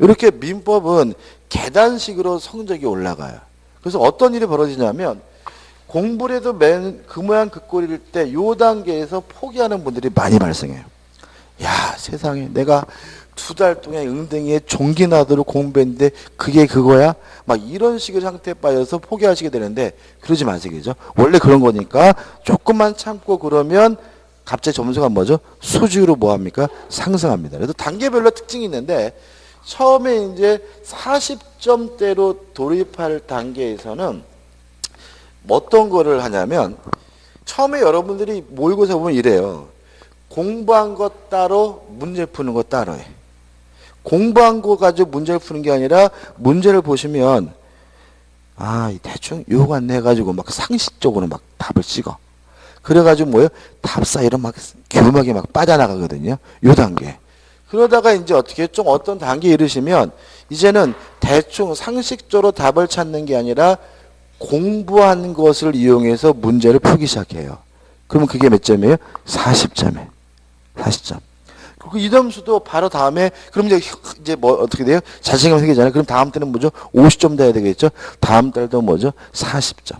Speaker 1: 이렇게 민법은 계단식으로 성적이 올라가요. 그래서 어떤 일이 벌어지냐면 공부를 해도 맨 그 모양 그 꼴일 때 요 단계에서 포기하는 분들이 많이 발생해요. 야 세상에 내가 2달 동안 응등에 종기 나도록 공부했는데 그게 그거야? 막 이런 식의 상태에 빠져서 포기하시게 되는데 그러지 마시겠죠. 원래 그런 거니까 조금만 참고 그러면 갑자기 점수가 뭐죠? 수직으로 뭐합니까? 상승합니다. 그래서 단계별로 특징이 있는데 처음에 이제 40점대로 돌입할 단계에서는 어떤 거를 하냐면 처음에 여러분들이 모의고사 보면 이래요. 공부한 것 따로 문제 푸는 것 따로 해. 공부한 거 가지고 문제를 푸는 게 아니라 문제를 보시면 대충 요거 안 내가지고 막 상식적으로 막 답을 찍어. 그래가지고 뭐예요? 답 사이로 막 교막이 막 빠져나가거든요. 요 단계. 그러다가 이제 어떻게 좀 어떤 단계에 이르시면 이제는 대충 상식적으로 답을 찾는 게 아니라 공부한 것을 이용해서 문제를 풀기 시작해요. 그러면 그게 몇 점이에요? 40점이에요. 40점. 그리고 이 점수도 바로 다음에 그럼 이제 뭐 어떻게 돼요? 자신감 생기잖아요. 그럼 다음 때는 뭐죠? 50점 돼야 되겠죠? 다음 달도 뭐죠? 40점.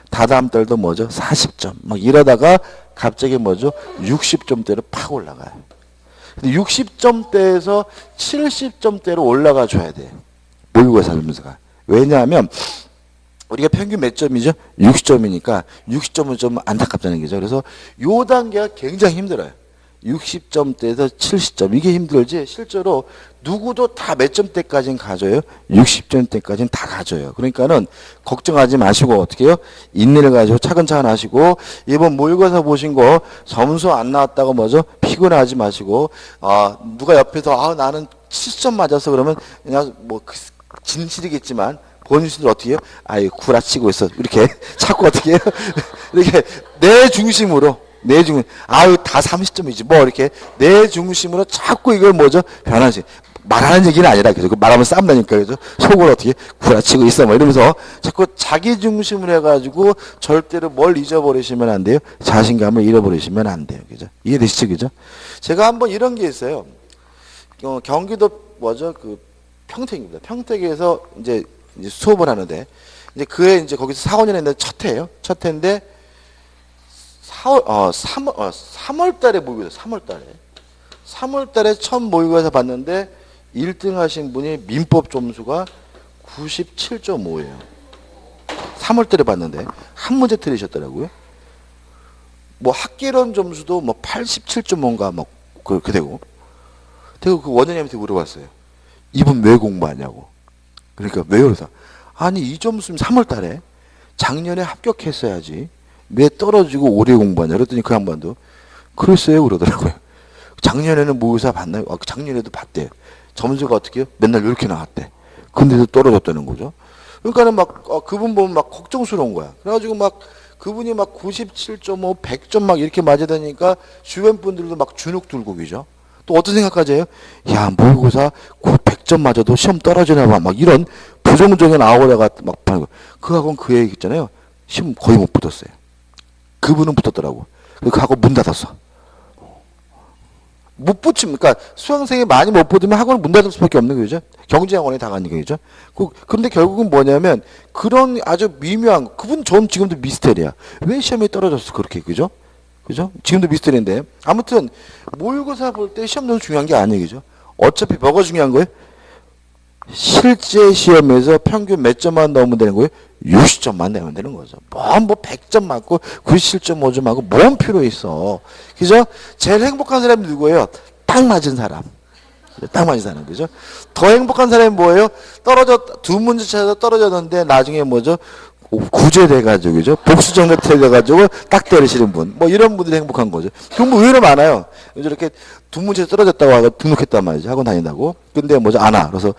Speaker 1: 다다음 달도 뭐죠? 40점. 막 이러다가 갑자기 뭐죠? 60점대로 팍 올라가요. 근데 60점대에서 70점대로 올라가 줘야 돼요. 모의고사 점수가. 왜냐하면 우리가 평균 몇 점이죠? 60점이니까 60점은 좀 안타깝다는 거죠. 그래서 요 단계가 굉장히 힘들어요. 60점대에서 70점. 이게 힘들지 실제로 누구도 다 몇 점대까지는 가져요? 60점대까지는 다 가져요. 그러니까는 걱정하지 마시고 어떻게 해요? 인내를 가지고 차근차근 하시고 이번 모의고사 보신 거 점수 안 나왔다고 뭐죠? 피곤하지 마시고 누가 옆에서 나는 70점 맞았어 그러면 그냥 뭐 진실이겠지만 본인들 어떻게 해요? 구라치고 있어. 이렇게 자꾸 어떻게 해요? 이렇게 내 중심으로 다 30점이지 뭐 이렇게 내 중심으로 자꾸 이걸 뭐죠? 변하지. 말하는 얘기는 아니라 계속 말하면 싸움 나니까 그죠? 속으로 어떻게 구라치고 있어 뭐 이러면서 자꾸 자기 중심으로 해가지고 절대로 뭘 잊어버리시면 안 돼요. 자신감을 잃어버리시면 안 돼요. 그죠? 이해되시죠? 그죠? 제가 한번 이런 게 있어요. 경기도 뭐죠? 그 평택입니다. 평택에서 이제 수업을 하는데 이제 그해 이제 거기서 4학년 했는데 첫 해예요. 첫 해인데 3월 달에 모의고사 3월 달에 첫 모의고사 봤는데 1등 하신 분이 민법 점수가 97.5예요. 3월 달에 봤는데 한 문제 틀리셨더라고요. 뭐 학계론 점수도 뭐 87.5인가 뭐 그렇게 되고 그 원장님한테 물어봤어요. 이분 왜 공부하냐고. 그러니까 왜요? 그래서 이 점수면 3월 달에 작년에 합격했어야지. 왜 떨어지고 올해 공부하냐. 그랬더니 그 양반도 글쎄요 그러더라고요. 작년에는 모의고사 봤나요? 작년에도 봤대요. 점수가 어떻게 해요? 맨날 이렇게 나왔대. 근데도 떨어졌다는 거죠. 그러니까는 막 그분 보면 막 걱정스러운 거야. 그래가지고 막 그분이 막 97.5, 100점 막 이렇게 맞아야 되니까 주변 분들도 막 주눅 들고 계죠. 또 어떤 생각하세요? 야, 모의고사 100점 맞아도 시험 떨어지나 봐. 막 이런 부정적인 아우라가 막 파는 거. 그 학원 그 얘기 있잖아요. 시험 거의 못 붙었어요. 그분은 붙었더라고. 그 학원 문 닫았어. 못 붙이면, 그러니까 수강생이 많이 못 붙으면 학원을 문 닫을 수밖에 없는 거죠. 경제학원에 다 가는 거죠. 그런데 결국은 뭐냐면 그런 아주 미묘한, 그분 전 지금도 미스테리야. 왜 시험에 떨어졌어? 그렇게. 그죠? 그죠? 지금도 미스터리인데. 아무튼, 모의고사 볼 때 시험 너무 중요한 게 아니에요. 그죠? 어차피 뭐가 중요한 거예요? 실제 시험에서 평균 몇 점만 넣으면 되는 거예요? 60점만 내면 되는 거죠. 뭐 100점 맞고 97.5점 맞고 뭔 필요 있어. 그죠? 제일 행복한 사람이 누구예요? 딱 맞은 사람. 딱 맞은 사람. 그죠? 더 행복한 사람이 뭐예요? 두 문제 차에서 떨어졌는데 나중에 뭐죠? 구제돼가지고, 그죠? 복수 정도 돼가지고 딱 때리시는 분. 뭐 이런 분들이 행복한 거죠. 그런 분 의외로 많아요. 이렇게 두 문제 떨어졌다고 하고 등록했단 말이죠. 학원 다닌다고. 근데 뭐죠? 안 와. 그래서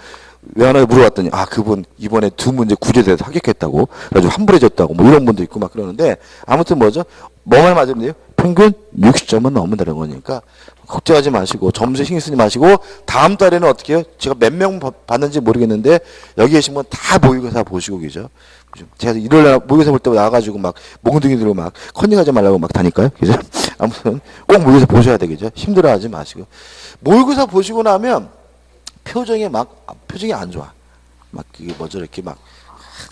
Speaker 1: 왜 안 와? 물어봤더니, 그분 이번에 두 문제 구제돼서 합격했다고. 그래가지고 환불해줬다고. 뭐 이런 분도 있고 막 그러는데, 아무튼 뭐죠? 뭐만 맞으면 돼요? 평균 60점은 넘으면 되는 거니까. 걱정하지 마시고 점수에 신경 쓰지 마시고 다음 달에는 어떻게 해요? 제가 몇 명 봤는지 모르겠는데 여기 계신 분 다 모의고사 보시고 계죠. 제가 일요일날 모의고사 볼 때 나와가지고 막 몽둥이 들고 막 컨닝하지 말라고 막 다니까요. 그죠? 아무튼 꼭 모의고사 보셔야 되겠죠. 힘들어하지 마시고 모의고사 보시고 나면 표정이 안 좋아. 막 이게 뭐죠? 이렇게 막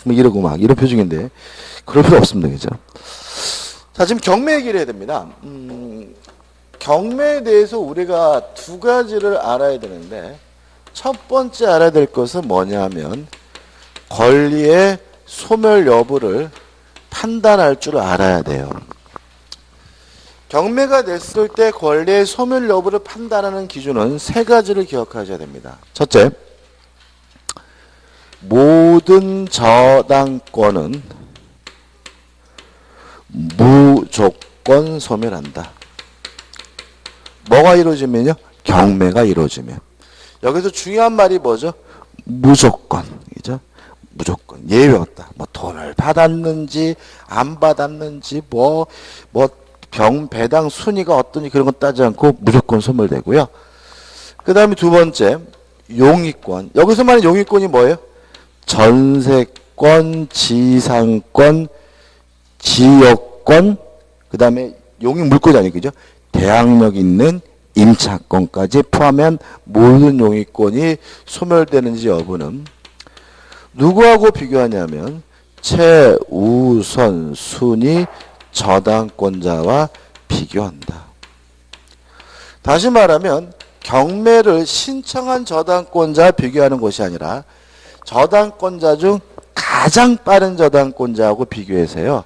Speaker 1: 이러고 막 이런 표정인데 그럴 필요 없습니다. 그죠? 자, 지금 경매 얘기를 해야 됩니다. 경매에 대해서 우리가 두 가지를 알아야 되는데 첫 번째 알아야 될 것은 뭐냐면 권리의 소멸 여부를 판단할 줄 알아야 돼요. 경매가 됐을 때 권리의 소멸 여부를 판단하는 기준은 세 가지를 기억하셔야 됩니다. 첫째, 모든 저당권은 무조건 소멸한다. 뭐가 이루어지면요? 경매가 이루어지면. 여기서 중요한 말이 뭐죠? 무조건. 그죠? 무조건. 예외 없다. 뭐 돈을 받았는지 안 받았는지 배당 순위가 어떠니 그런 거 따지지 않고 무조건 소멸되고요. 그 다음에 두 번째, 용의권. 여기서 말하는 용의권이 뭐예요? 전세권, 지상권, 지역권, 그 다음에 용의 물권이 아니고 그죠? 대항력 있는 임차권까지 포함한 모든 용의권이 소멸되는지 여부는 누구하고 비교하냐면 최우선 순위 저당권자와 비교한다. 다시 말하면 경매를 신청한 저당권자와 비교하는 것이 아니라 저당권자 중 가장 빠른 저당권자하고 비교해서요.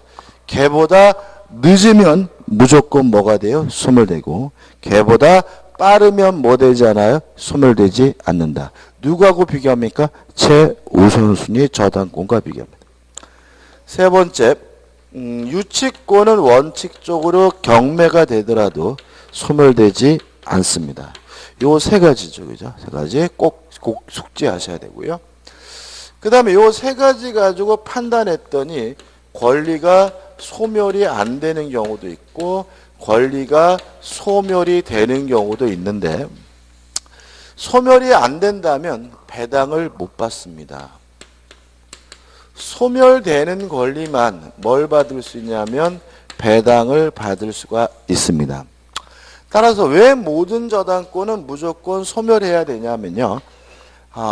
Speaker 1: 걔보다 늦으면 무조건 뭐가 돼요? 소멸되고 걔보다 빠르면 뭐 되지 않아요? 소멸되지 않는다. 누구하고 비교합니까? 최우선순위 저당권과 비교합니다. 세 번째, 유치권은 원칙적으로 경매가 되더라도 소멸되지 않습니다. 요 세 가지죠. 그죠? 세 가지 꼭 숙지하셔야 되고요. 그 다음에 요 세 가지 가지고 판단했더니 권리가 소멸이 안 되는 경우도 있고 권리가 소멸이 되는 경우도 있는데 소멸이 안 된다면 배당을 못 받습니다. 소멸되는 권리만 뭘 받을 수 있냐면 배당을 받을 수가 있습니다. 따라서 왜 모든 저당권은 무조건 소멸해야 되냐면요.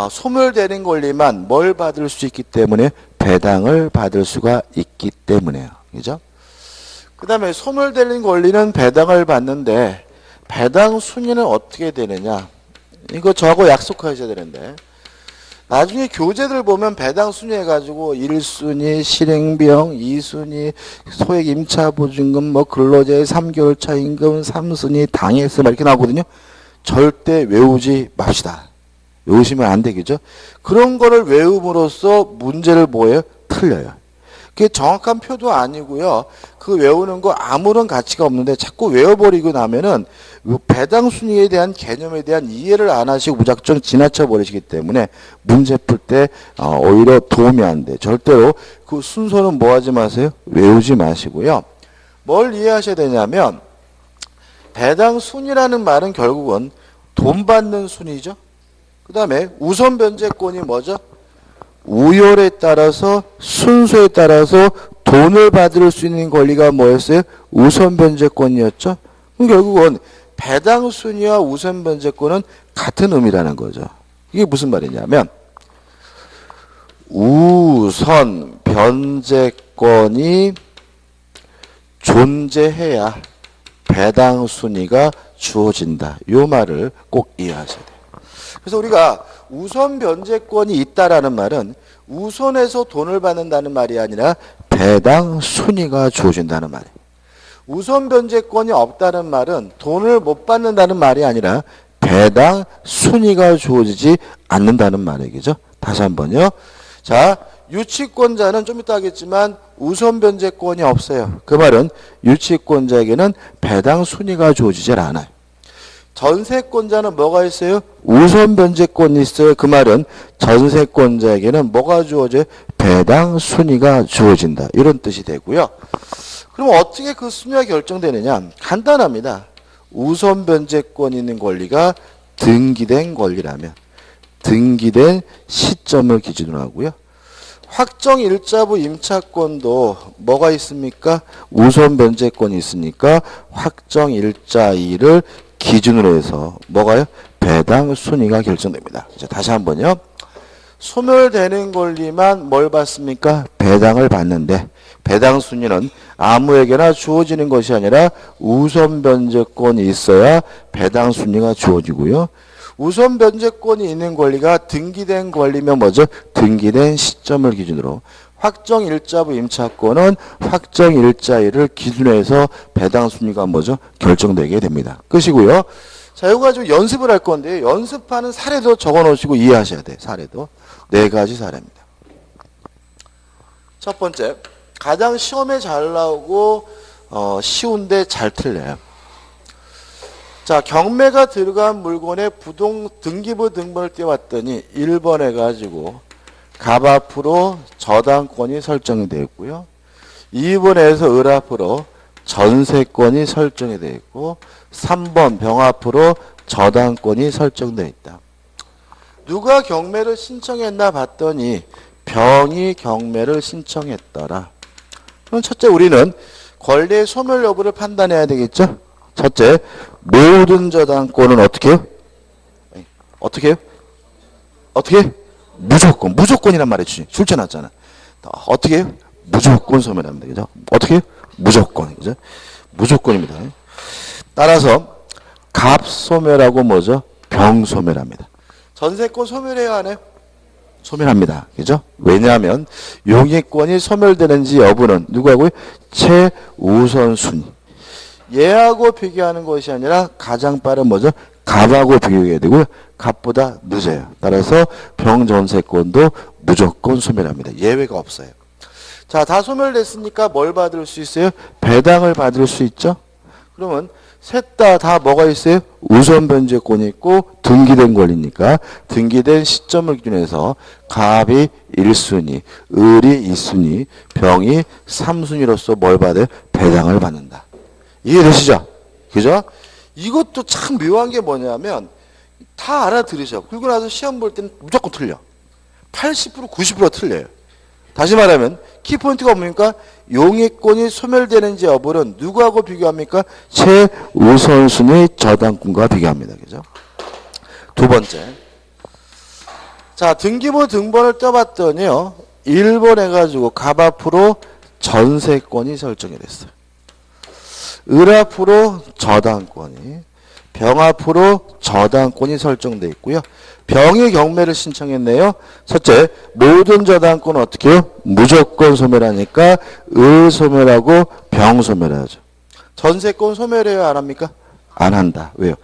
Speaker 1: 소멸되는 권리만 뭘 받을 수 있기 때문에 배당을 받을 수가 있기 때문에요. 그죠? 그 다음에 소멸되는 권리는 배당을 받는데 배당 순위는 어떻게 되느냐? 이거 저하고 약속하셔야 되는데 나중에 교재들 보면 배당 순위 해가지고 1순위 실행비용, 2순위 소액 임차보증금, 근로자의 3개월 차 임금, 3순위 당해서 이렇게 나오거든요. 절대 외우지 맙시다. 외우시면 안 되겠죠? 그런 거를 외움으로써 문제를 뭐예요? 틀려요. 그게 정확한 표도 아니고요. 그 외우는 거 아무런 가치가 없는데 자꾸 외워버리고 나면은 배당 순위에 대한 개념에 대한 이해를 안 하시고 무작정 지나쳐 버리시기 때문에 문제 풀 때 오히려 도움이 안 돼. 절대로 그 순서는 뭐 하지 마세요? 외우지 마시고요. 뭘 이해하셔야 되냐면 배당 순위라는 말은 결국은 돈 받는 순위죠. 그 다음에 우선 변제권이 뭐죠? 우열에 따라서 순서에 따라서 돈을 받을 수 있는 권리가 뭐였어요? 우선 변제권이었죠. 그럼 결국은 배당 순위와 우선 변제권은 같은 의미라는 거죠. 이게 무슨 말이냐면 우선 변제권이 존재해야 배당 순위가 주어진다. 이 말을 꼭 이해하셔야 돼요. 그래서 우리가 우선 변제권이 있다라는 말은 우선에서 돈을 받는다는 말이 아니라 배당 순위가 주어진다는 말이에요. 우선 변제권이 없다는 말은 돈을 못 받는다는 말이 아니라 배당 순위가 주어지지 않는다는 말이겠죠. 다시 한번요. 자, 유치권자는 좀 이따 하겠지만 우선 변제권이 없어요. 그 말은 유치권자에게는 배당 순위가 주어지지 않아요. 전세권자는 뭐가 있어요? 우선 변제권이 있어요. 그 말은 전세권자에게는 뭐가 주어져요? 배당 순위가 주어진다. 이런 뜻이 되고요. 그럼 어떻게 그 순위가 결정되느냐? 간단합니다. 우선 변제권이 있는 권리가 등기된 권리라면 등기된 시점을 기준으로 하고요. 확정 일자부 임차권도 뭐가 있습니까? 우선 변제권이 있으니까 확정 일자일을 기준으로 해서 뭐가요? 배당 순위가 결정됩니다. 자, 다시 한번요. 소멸되는 권리만 뭘 받습니까? 배당을 받는데 배당 순위는 아무에게나 주어지는 것이 아니라 우선 변제권이 있어야 배당 순위가 주어지고요. 우선 변제권이 있는 권리가 등기된 권리면 뭐죠? 등기된 시점을 기준으로. 확정 일자부 임차권은 확정 일자일을 기준으로 해서 배당 순위가 뭐죠? 결정되게 됩니다. 끝이고요. 자, 이거 가지고 연습을 할 건데 연습하는 사례도 적어 놓으시고 이해하셔야 돼요. 사례도. 4가지 사례입니다. 첫 번째, 가장 시험에 잘 나오고 쉬운데 잘 틀려요. 자, 경매가 들어간 물건의 등기부 등본을 띄워봤더니 1번 해가지고 갑 앞으로 저당권이 설정이 되어 있고요. 2번에서 을 앞으로 전세권이 설정이 되어 있고 3번 병 앞으로 저당권이 설정되어 있다. 누가 경매를 신청했나 봤더니 병이 경매를 신청했더라. 그럼 첫째 우리는 권리의 소멸 여부를 판단해야 되겠죠. 첫째, 모든 저당권은 어떻게 해요? 어떻게 해요? 어떻게 해요? 무조건이란 말이 출제 났잖아. 어떻게 해요? 무조건 소멸합니다. 그죠? 어떻게 해요? 무조건. 그죠? 무조건입니다. 따라서 갑 소멸하고 뭐죠? 병 소멸합니다. 전세권 소멸해야 하나요? 소멸합니다. 그죠? 왜냐하면 용익권이 소멸되는지 여부는 누구하고요? 최우선순위. 얘하고 비교하는 것이 아니라 가장 빠른 뭐죠? 갑하고 비교해야 되고요. 갑보다 늦어요. 따라서 병전세권도 무조건 소멸합니다. 예외가 없어요. 자, 다 소멸됐으니까 뭘 받을 수 있어요? 배당을 받을 수 있죠? 그러면 셋 다 뭐가 있어요? 우선 변제권이 있고 등기된 권리니까 등기된 시점을 기준해서 갑이 1순위, 을이 2순위, 병이 3순위로서 뭘 받아요? 배당을 받는다. 이해되시죠? 그죠? 이것도 참 묘한 게 뭐냐면 다 알아들으셔. 그리고 나서 시험 볼 때는 무조건 틀려. 80% 90% 틀려요. 다시 말하면 키포인트가 뭡니까? 용익권이 소멸되는지 여부는 누구하고 비교합니까? 최우선순위 저당권과 비교합니다. 그죠? 두 번째. 자, 등기부 등본을 떠봤더니요. 1번 해가지고 갑 앞으로 전세권이 설정이 됐어요. 을 앞으로 저당권이, 병 앞으로 저당권이 설정되어 있고요. 병이 경매를 신청했네요. 첫째, 모든 저당권은 어떻게 해요? 무조건 소멸하니까 을 소멸하고 병 소멸하죠. 전세권 소멸해요? 안 합니까? 안 한다. 왜요?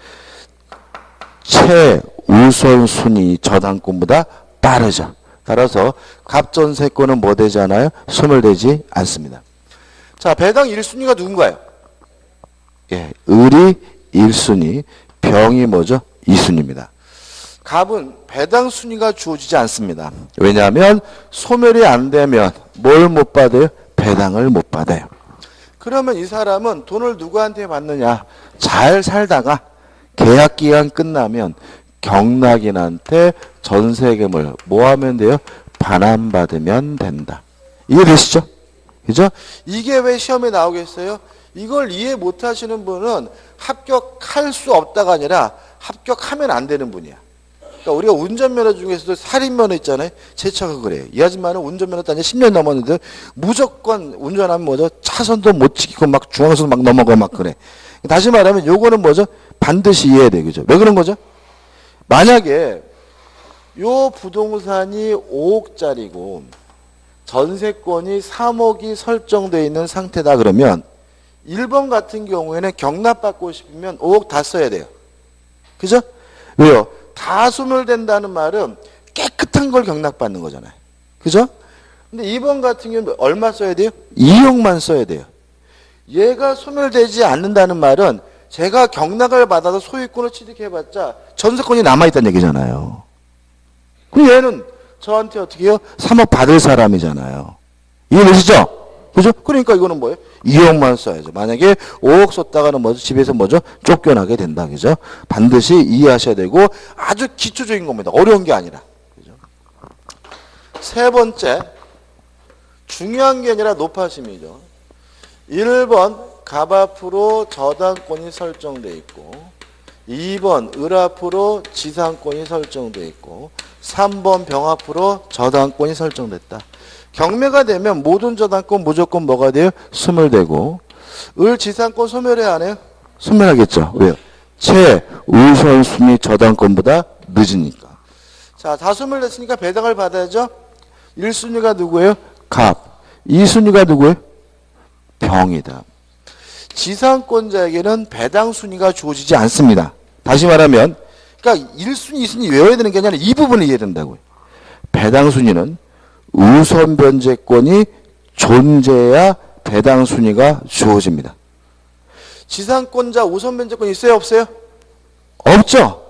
Speaker 1: 최우선순위 저당권보다 빠르죠. 따라서 갑전세권은 뭐 되지 않아요? 소멸되지 않습니다. 자, 배당 1순위가 누군가요? 예, 을이 1순위, 병이 뭐죠? 2순위입니다. 갑은 배당 순위가 주어지지 않습니다. 왜냐하면 소멸이 안 되면 뭘 못 받아요? 배당을 못 받아요. 그러면 이 사람은 돈을 누구한테 받느냐? 잘 살다가 계약기간 끝나면 경락인한테 전세금을 뭐 하면 돼요? 반환받으면 된다. 이해되시죠? 그죠? 이게 왜 시험에 나오겠어요? 이걸 이해 못 하시는 분은 합격할 수 없다가 아니라 합격하면 안 되는 분이야. 그러니까 우리가 운전면허 중에서도 살인면허 있잖아요. 제 차가 그래요. 이 아줌마는 운전면허 딴지 10년 넘었는데 무조건 운전하면 뭐죠? 차선도 못 지키고 막 중앙선 막 넘어가고 막 그래. 다시 말하면 요거는 뭐죠? 반드시 이해해야 돼요. 그죠? 왜 그런 거죠? 만약에 요 부동산이 5억짜리고 전세권이 3억이 설정되어 있는 상태다 그러면 1번 같은 경우에는 경납받고 싶으면 5억 다 써야 돼요. 그죠? 왜요? 다 소멸된다는 말은 깨끗한 걸 경락받는 거잖아요. 그죠? 근데 2번 같은 경우는 얼마 써야 돼요? 2억만 써야 돼요. 얘가 소멸되지 않는다는 말은 제가 경락을 받아서 소유권을 취득해봤자 전세권이 남아있다는 얘기잖아요. 그럼 얘는 저한테 어떻게 해요? 3억 받을 사람이잖아요. 이해되시죠? 그죠? 그러니까 이거는 뭐예요? 2억만 써야죠. 만약에 5억 썼다가는 뭐죠? 집에서 뭐죠? 쫓겨나게 된다. 그죠? 반드시 이해하셔야 되고 아주 기초적인 겁니다. 어려운 게 아니라. 그죠? 세 번째, 중요한 게 아니라 높아심이죠. 1번 갑 앞으로 저당권이 설정되어 있고 2번 을 앞으로 지상권이 설정되어 있고 3번 병 앞으로 저당권이 설정됐다. 경매가 되면 모든 저당권 무조건 뭐가 돼요? 소멸되고 을 지상권 소멸해야 안 해요? 소멸하겠죠. 왜요? 최우선순위 저당권보다 늦으니까. 자, 다 소멸됐으니까 배당을 받아야죠. 1순위가 누구예요? 갑. 2순위가 누구예요? 병이다. 지상권자에게는 배당 순위가 주어지지 않습니다. 다시 말하면 그러니까 1순위, 2순위 외워야 되는 게 아니라 이 부분을 이해해야 된다고요. 배당 순위는 우선 변제권이 존재해야 배당 순위가 주어집니다. 지상권자 우선 변제권이 있어요, 없어요? 없죠.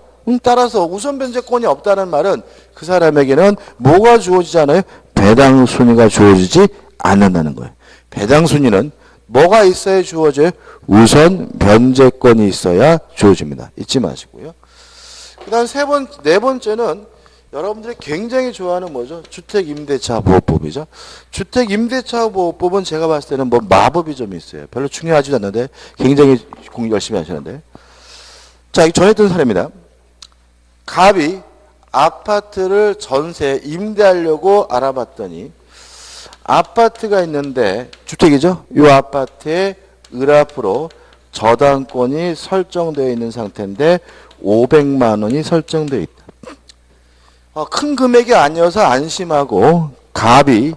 Speaker 1: 따라서 우선 변제권이 없다는 말은 그 사람에게는 뭐가 주어지잖아요? 배당 순위가 주어지지 않는다는 거예요. 배당 순위는 뭐가 있어야 주어져요? 우선 변제권이 있어야 주어집니다. 잊지 마시고요. 그 다음 네 번째는 여러분들이 굉장히 좋아하는 뭐죠? 주택임대차보호법이죠. 주택임대차보호법은 제가 봤을 때는 뭐 마법이 좀 있어요. 별로 중요하지도 않는데 굉장히 공부 열심히 하시는데. 자, 이 전했던 사례입니다. 갑이 아파트를 전세 임대하려고 알아봤더니 아파트가 있는데 주택이죠. 이 아파트에 을 앞으로 저당권이 설정되어 있는 상태인데 500만 원이 설정되어 있다. 큰 금액이 아니어서 안심하고 갑이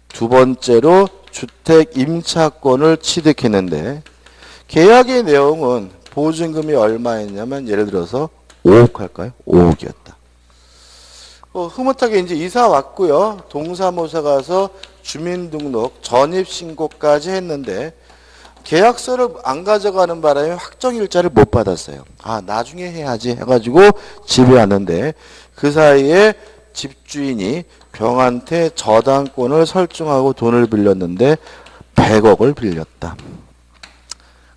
Speaker 1: 두 번째로 주택 임차권을 취득했는데 계약의 내용은 보증금이 얼마였냐면 예를 들어서 5억 할까요? 5억이었다. 흐뭇하게 이제 이사 왔고요. 동사무소 가서 주민등록 전입신고까지 했는데 계약서를 안 가져가는 바람에 확정일자를 못 받았어요. 아, 나중에 해야지 해가지고 집에 왔는데 그 사이에 집주인이 병한테 저당권을 설정하고 돈을 빌렸는데 100억을 빌렸다.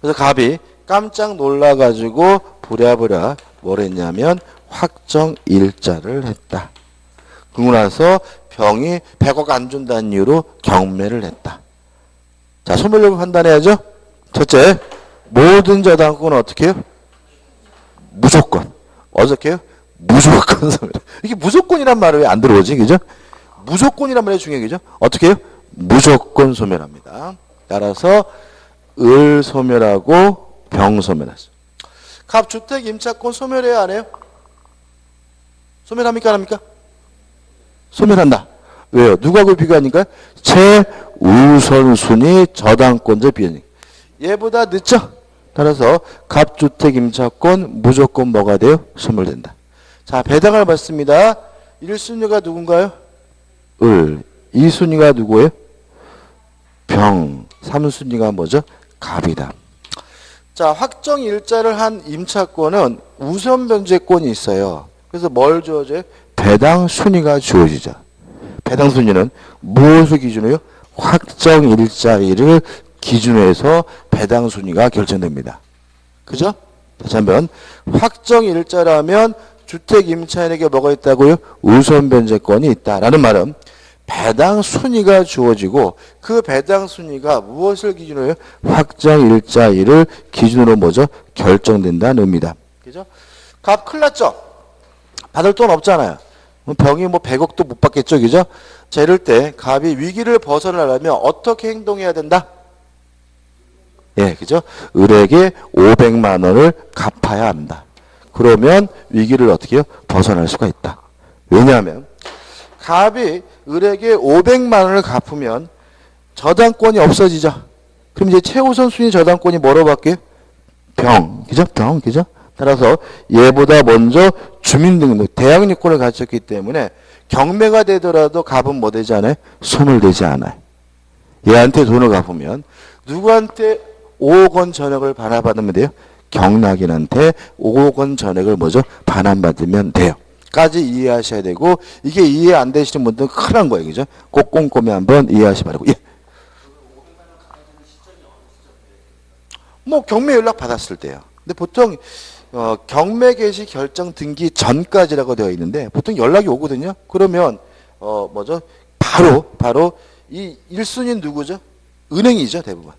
Speaker 1: 그래서 갑이 깜짝 놀라가지고 부랴부랴 뭘 했냐면 확정일자를 했다. 그러고 나서 병이 100억 안 준다는 이유로 경매를 했다. 자, 소멸 여부 판단해야죠. 첫째, 모든 저당권은 어떻게 해요? 무조건. 어떻게 해요? 무조건 소멸. 이게 무조건이란 말이 왜 안 들어오지? 그죠? 무조건이란 말이 중요해요. 그죠? 어떻게 해요? 무조건 소멸합니다. 따라서 을 소멸하고 병 소멸하죠. 갑 주택 임차권 소멸해야 안 해요? 소멸합니까? 안 합니까? 소멸한다. 왜요? 누구하고 비교하니까? 최우선순위 저당권자 비교하니까. 얘보다 늦죠? 따라서 갑주택 임차권 무조건 뭐가 돼요? 소멸된다. 자, 배당을 받습니다. 1순위가 누군가요? 을. 2순위가 누구예요? 병. 3순위가 뭐죠? 갑이다. 자, 확정일자를 한 임차권은 우선 변제권이 있어요. 그래서 뭘 주어져요? 배당 순위가 주어지죠. 배당 순위는 무엇을 기준으로요? 확정일자일을 기준으로 해서 배당 순위가 결정됩니다. 그죠? 다시 한번 확정일자라면 주택 임차인에게 뭐가 있다고요? 우선 변제권이 있다라는 말은 배당 순위가 주어지고 그 배당 순위가 무엇을 기준으로요? 확정일자일을 기준으로 뭐죠? 결정된다는 의미다. 그죠? 갑 큰일 났죠? 받을 돈 없잖아요. 병이 뭐 100억도 못 받겠죠. 그죠? 자, 이럴 때 갑이 위기를 벗어나려면 어떻게 행동해야 된다? 예, 그죠? 을에게 500만 원을 갚아야 한다. 그러면 위기를 어떻게 해요? 벗어날 수가 있다. 왜냐하면 갑이 을에게 500만 원을 갚으면 저당권이 없어지죠. 그럼 이제 최우선 순위 저당권이 뭐로 바뀌어요? 병. 그죠? 병. 그죠? 따라서 얘보다 먼저 주민등록, 대항력권을 가졌기 때문에 경매가 되더라도 갑은 뭐 되지 않아요? 소멸되지 않아요. 얘한테 돈을 갚으면 누구한테 5억 원 전액을 반환받으면 돼요? 경락인한테 5억 원 전액을 뭐죠? 반환받으면 돼요. 까지 이해하셔야 되고 이게 이해 안 되시는 분들은 큰일 난 거예요. 그죠? 꼭 꼼꼼히 한번 이해하시 바라고. 예. 뭐 경매 연락 받았을 때요. 근데 보통 경매 개시 결정 등기 전까지라고 되어 있는데 보통 연락이 오거든요. 그러면 뭐죠? 바로 이 1순위는 누구죠? 은행이죠, 대부분.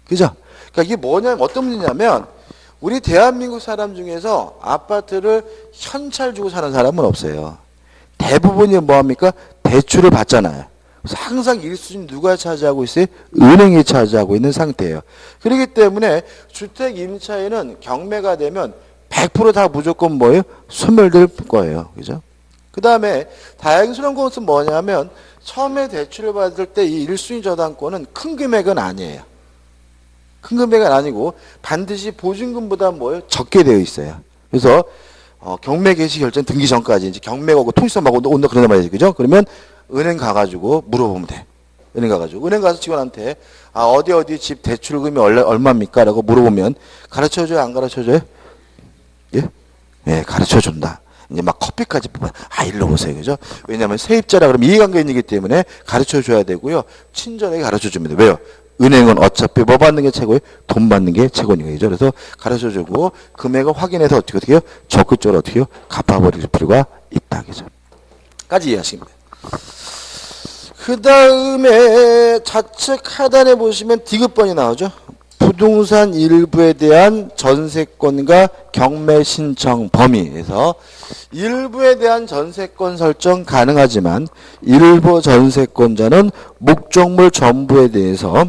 Speaker 1: 그죠? 그러니까 이게 뭐냐면 어떤 문제냐면 우리 대한민국 사람 중에서 아파트를 현찰 주고 사는 사람은 없어요. 대부분이 뭐합니까? 대출을 받잖아요. 그래서 항상 1순위 누가 차지하고 있어요? 은행이 차지하고 있는 상태예요. 그렇기 때문에 주택 임차인은 경매가 되면 100% 다 무조건 뭐예요? 소멸될 거예요. 그죠? 그 다음에 다행스러운 것은 뭐냐면 처음에 대출을 받을 때 이 1순위 저당권은 큰 금액은 아니에요. 큰 금액은 아니고 반드시 보증금보다 뭐예요? 적게 되어 있어요. 그래서 경매 개시 결정 등기 전까지 이제 경매가 오고 통지서하고 온다 그러단 말이지. 그죠? 그러면 은행 가가지고 물어보면 돼. 은행 가서 직원한테 어디 집 대출금이 얼마입니까? 라고 물어보면 가르쳐줘요? 안 가르쳐줘요? 예? 예, 가르쳐준다. 이제 막 커피까지 뽑아. 일로 오세요. 그죠? 왜냐하면 세입자라 그러면 이해관계인이기 때문에 가르쳐줘야 되고요. 친절하게 가르쳐줍니다. 왜요? 은행은 어차피 뭐 받는 게 최고예요? 돈 받는 게 최고니까. 그죠? 그래서 가르쳐주고 금액을 확인해서 어떻게 해요? 적극적으로 어떻게 해요? 갚아버릴 필요가 있다. 그죠? 까지 이해하시면 돼요. 그 다음에 좌측 하단에 보시면 디귿번이 나오죠. 부동산 일부에 대한 전세권과 경매 신청 범위에서 일부에 대한 전세권 설정 가능하지만 일부 전세권자는 목적물 전부에 대해서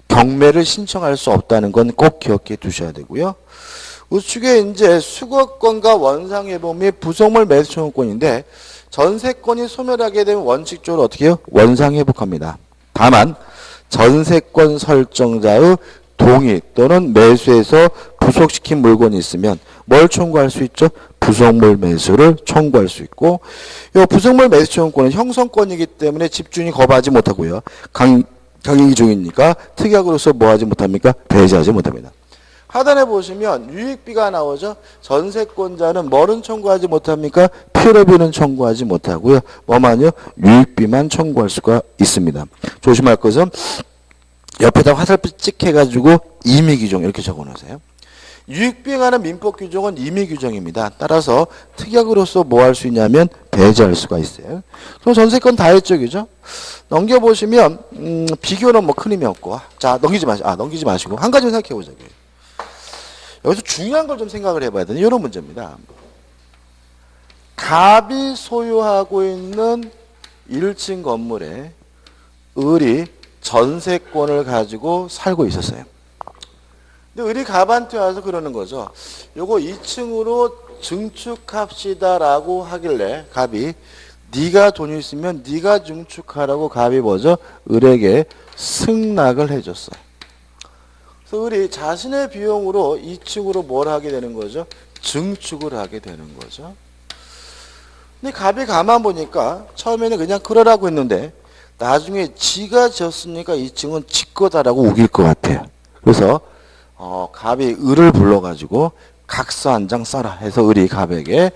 Speaker 1: 경매를 신청할 수 없다는 건 꼭 기억해 두셔야 되고요. 우측에 이제 수거권과 원상회복 및 부속물 매수 청구권인데 전세권이 소멸하게 되면 원칙적으로 어떻게 해요? 원상회복합니다. 다만 전세권 설정자의 동의 또는 매수해서 부속시킨 물건이 있으면 뭘 청구할 수 있죠? 부속물 매수를 청구할 수 있고 이 부속물 매수 청구권은 형성권이기 때문에 집주인이 거부하지 못하고요. 강행이 중이니까 특약으로서 뭐하지 못합니까? 배제하지 못합니다. 하단에 보시면 유익비가 나오죠. 전세권자는 뭐는 청구하지 못합니까? 필요비는 청구하지 못하고요. 뭐만요? 유익비만 청구할 수가 있습니다. 조심할 것은 옆에다 화살표 찍혀가지고 임의규정 이렇게 적어놓으세요. 유익비에 관한 민법 규정은 임의규정입니다. 따라서 특약으로서 뭐 할 수 있냐면 배제할 수가 있어요. 그럼 전세권 다 했죠, 그죠? 넘겨보시면 비교는 뭐 큰 의미 없고 자 넘기지 마시고 한 가지 생각해보자고요. 여기서 중요한 걸 좀 생각을 해봐야 되는 이런 문제입니다. 갑이 소유하고 있는 1층 건물에 을이 전세권을 가지고 살고 있었어요. 근데 을이 갑한테 와서 그러는 거죠. 요거 2층으로 증축합시다라고 하길래 갑이 네가 돈이 있으면 네가 증축하라고 갑이 뭐죠? 을에게 승낙을 해줬어요. 그래서 을이 자신의 비용으로 2층으로 뭘 하게 되는 거죠? 증축을 하게 되는 거죠. 근데 갑이 가만 보니까 처음에는 그냥 그러라고 했는데 나중에 지가 졌으니까 2층은 지 거다라고 우길 것 같아요. 그래서 갑이 을을 불러가지고 각서 한 장 써라 해서 을이 갑에게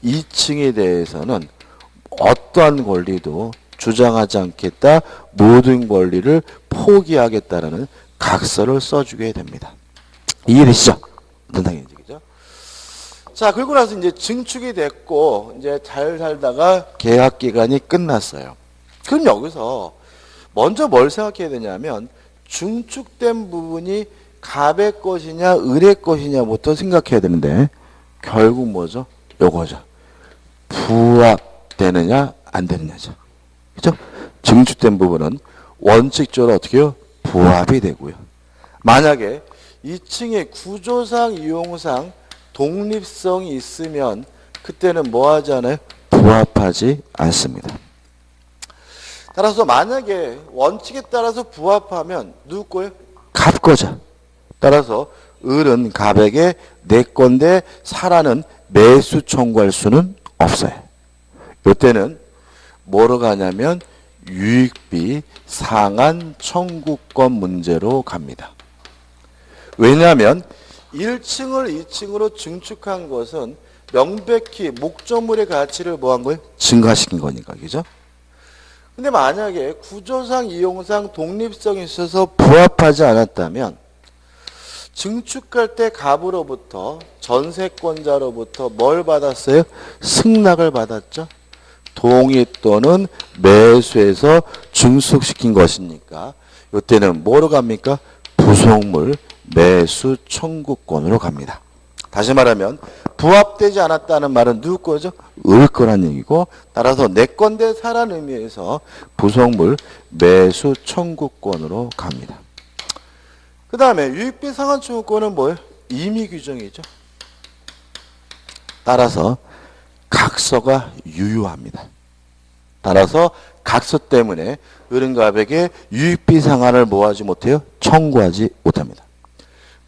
Speaker 1: 2층에 대해서는 어떠한 권리도 주장하지 않겠다. 모든 권리를 포기하겠다라는 각서를 써주게 됩니다. 이해되시죠? 어떤 당연히 그죠? 자, 그리고 나서 이제 증축이 됐고 이제 잘 살다가 계약 기간이 끝났어요. 그럼 여기서 먼저 뭘 생각해야 되냐면 증축된 부분이 갑의 것이냐 을의 것이냐부터 생각해야 되는데 결국 뭐죠? 요거죠. 부합되느냐 안 되느냐죠. 그죠? 증축된 부분은 원칙적으로 어떻게 해요? 부합이 되고요. 만약에 2층의 구조상 이용상 독립성이 있으면 그때는 뭐 하지 않아요? 부합하지 않습니다. 따라서 만약에 원칙에 따라서 부합하면 누구 거예요? 갑 거죠. 따라서 을은 갑에게 내 건데 사라는 매수 청구할 수는 없어요. 이때는 뭐로 가냐면 유익비 상한 청구권 문제로 갑니다. 왜냐하면 1층을 2층으로 증축한 것은 명백히 목적물의 가치를 뭐 한 거예요? 증가시킨 거니까. 그죠? 근데 만약에 구조상 이용상 독립성이 있어서 부합하지 않았다면 증축할 때 갑으로부터 전세권자로부터 뭘 받았어요? 승낙을 받았죠. 동의 또는 매수해서 증축시킨 것이니까 이때는 뭐로 갑니까? 부속물 매수 청구권으로 갑니다. 다시 말하면 부합되지 않았다는 말은 누구 거죠? 을 거란 얘기고, 따라서 내 건데 사라는 의미에서 부속물 매수 청구권으로 갑니다. 그 다음에 유익비 상환 청구권은 뭐예요? 임의 규정이죠. 따라서 각서가 유효합니다. 따라서 각서 때문에 을은갑에게 유익비 상환을 뭐하지 못해요? 청구하지 못합니다.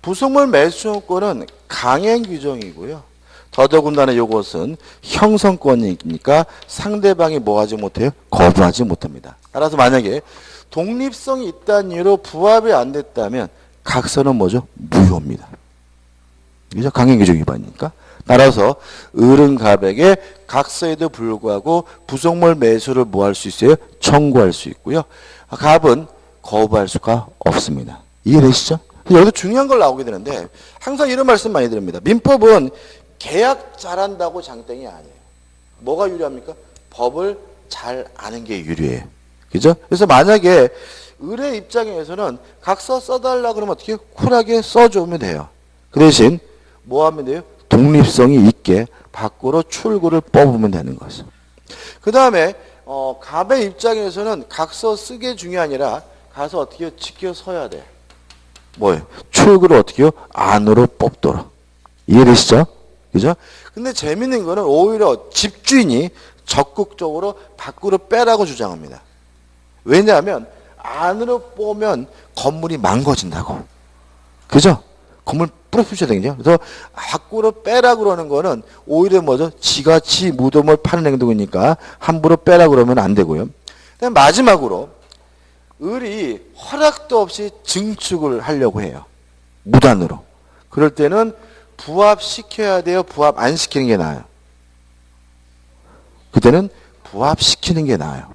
Speaker 1: 부속물 매수 청구권은 강행 규정이고요. 더더군다나 이것은 형성권이니까 상대방이 뭐하지 못해요? 거부하지 못합니다. 따라서 만약에 독립성이 있다는 이유로 부합이 안 됐다면 각서는 뭐죠? 무효입니다. 그죠? 강행 규정 위반이니까. 따라서 을은갑에게 각서에도 불구하고 부속물 매수를 뭐 할 수 있어요? 청구할 수 있고요. 갑은 거부할 수가 없습니다. 이해되시죠? 여기서 중요한 걸 나오게 되는데 항상 이런 말씀 많이 드립니다. 민법은 계약 잘한다고 장땡이 아니에요. 뭐가 유리합니까? 법을 잘 아는 게 유리해요. 그죠? 그래서 만약에 을의 입장에서는 각서 써달라 그러면 어떻게 해요? 쿨하게 써주면 돼요. 그 대신 뭐 하면 돼요? 독립성이 있게 밖으로 출구를 뽑으면 되는 거죠. 그 다음에 갑의 입장에서는 각서 쓰게 중요한 아니라 가서 어떻게 해요? 지켜 서야 돼. 뭐예요? 출구를 어떻게 해요? 안으로 뽑도록. 이해되시죠? 그죠? 근데 재밌는 거는 오히려 집주인이 적극적으로 밖으로 빼라고 주장합니다. 왜냐하면 안으로 뽑으면 건물이 망가진다고. 그죠? 건물 부셔야 되겠죠? 그래서 밖으로 빼라 그러는 거는 오히려 뭐죠? 지같이 무덤을 파는 행동이니까 함부로 빼라 그러면 안 되고요. 그다음 마지막으로 을이 허락도 없이 증축을 하려고 해요. 무단으로. 그럴 때는 부합시켜야 돼요? 부합 안 시키는 게 나아요? 그때는 부합시키는 게 나아요.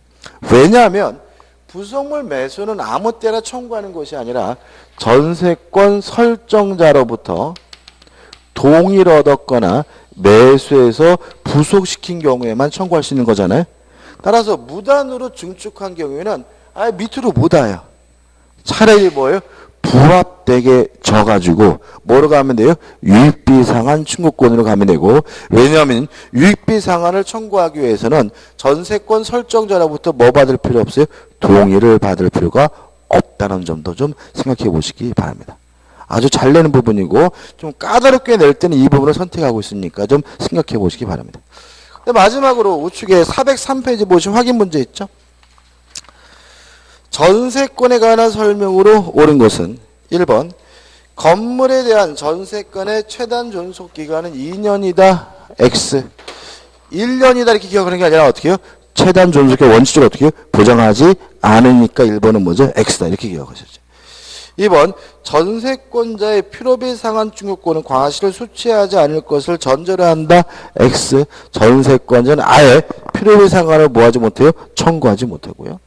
Speaker 1: 왜냐하면 부속물 매수는 아무 때나 청구하는 것이 아니라 전세권 설정자로부터 동의를 얻었거나 매수해서 부속시킨 경우에만 청구할 수 있는 거잖아요. 따라서 무단으로 증축한 경우에는 아예 밑으로 못 와요. 차라리 뭐예요? 부합되게 져가지고 뭐로 가면 돼요? 유익비 상환 청구권으로 가면 되고, 왜냐하면 유익비 상환을 청구하기 위해서는 전세권 설정자로부터 뭐 받을 필요 없어요? 동의를 받을 필요가 없다는 점도 좀 생각해 보시기 바랍니다. 아주 잘 내는 부분이고 좀 까다롭게 낼 때는 이 부분을 선택하고 있으니까 좀 생각해 보시기 바랍니다. 마지막으로 우측에 403페이지 보시면 확인 문제 있죠? 전세권에 관한 설명으로 옳은 것은 1번 건물에 대한 전세권의 최단 존속기간은 2년이다. X 1년이다 이렇게 기억하는 게 아니라 어떻게 해요? 최단 존속기간 원칙적으로 어떻게 해요? 보장하지 않으니까 1번은 뭐죠? X다 이렇게 기억하셨죠. 2번 전세권자의 필요비 상환 청구권은 과실을 수취하지 않을 것을 전제로 한다. X 전세권자는 아예 필요비 상환을 뭐하지 못해요? 청구하지 못하고요.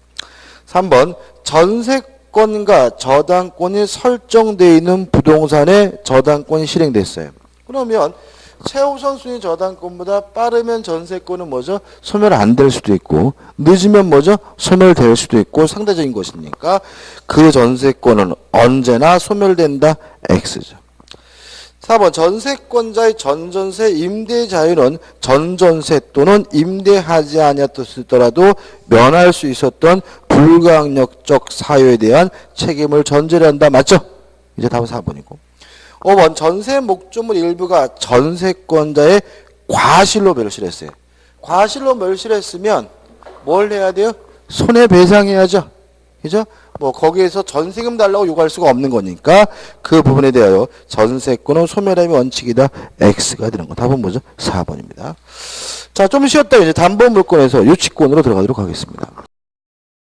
Speaker 1: 3번 전세권과 저당권이 설정되어 있는 부동산에 저당권이 실행됐어요. 그러면 최우선 순위 저당권보다 빠르면 전세권은 뭐죠? 소멸 안 될 수도 있고 늦으면 뭐죠? 소멸될 수도 있고 상대적인 것이니까 그 전세권은 언제나 소멸된다. X죠. 4번 전세권자의 전전세 임대 자유는 전전세 또는 임대하지 아니하였더라도 면할 수 있었던 불가항력적 사유에 대한 책임을 전제로 한다. 맞죠? 이제 답은 4번이고. 5번 전세 목조물 일부가 전세권자의 과실로 멸실했어요. 과실로 멸실했으면 뭘 해야 돼요? 손해배상해야죠. 그죠? 뭐 거기에서 전세금 달라고 요구할 수가 없는 거니까 그 부분에 대하여 전세권은 소멸함이 원칙이다. X가 되는 거. 답은 뭐죠? 4번입니다. 자, 좀 쉬었다 이제 담보물권에서 유치권으로 들어가도록 하겠습니다.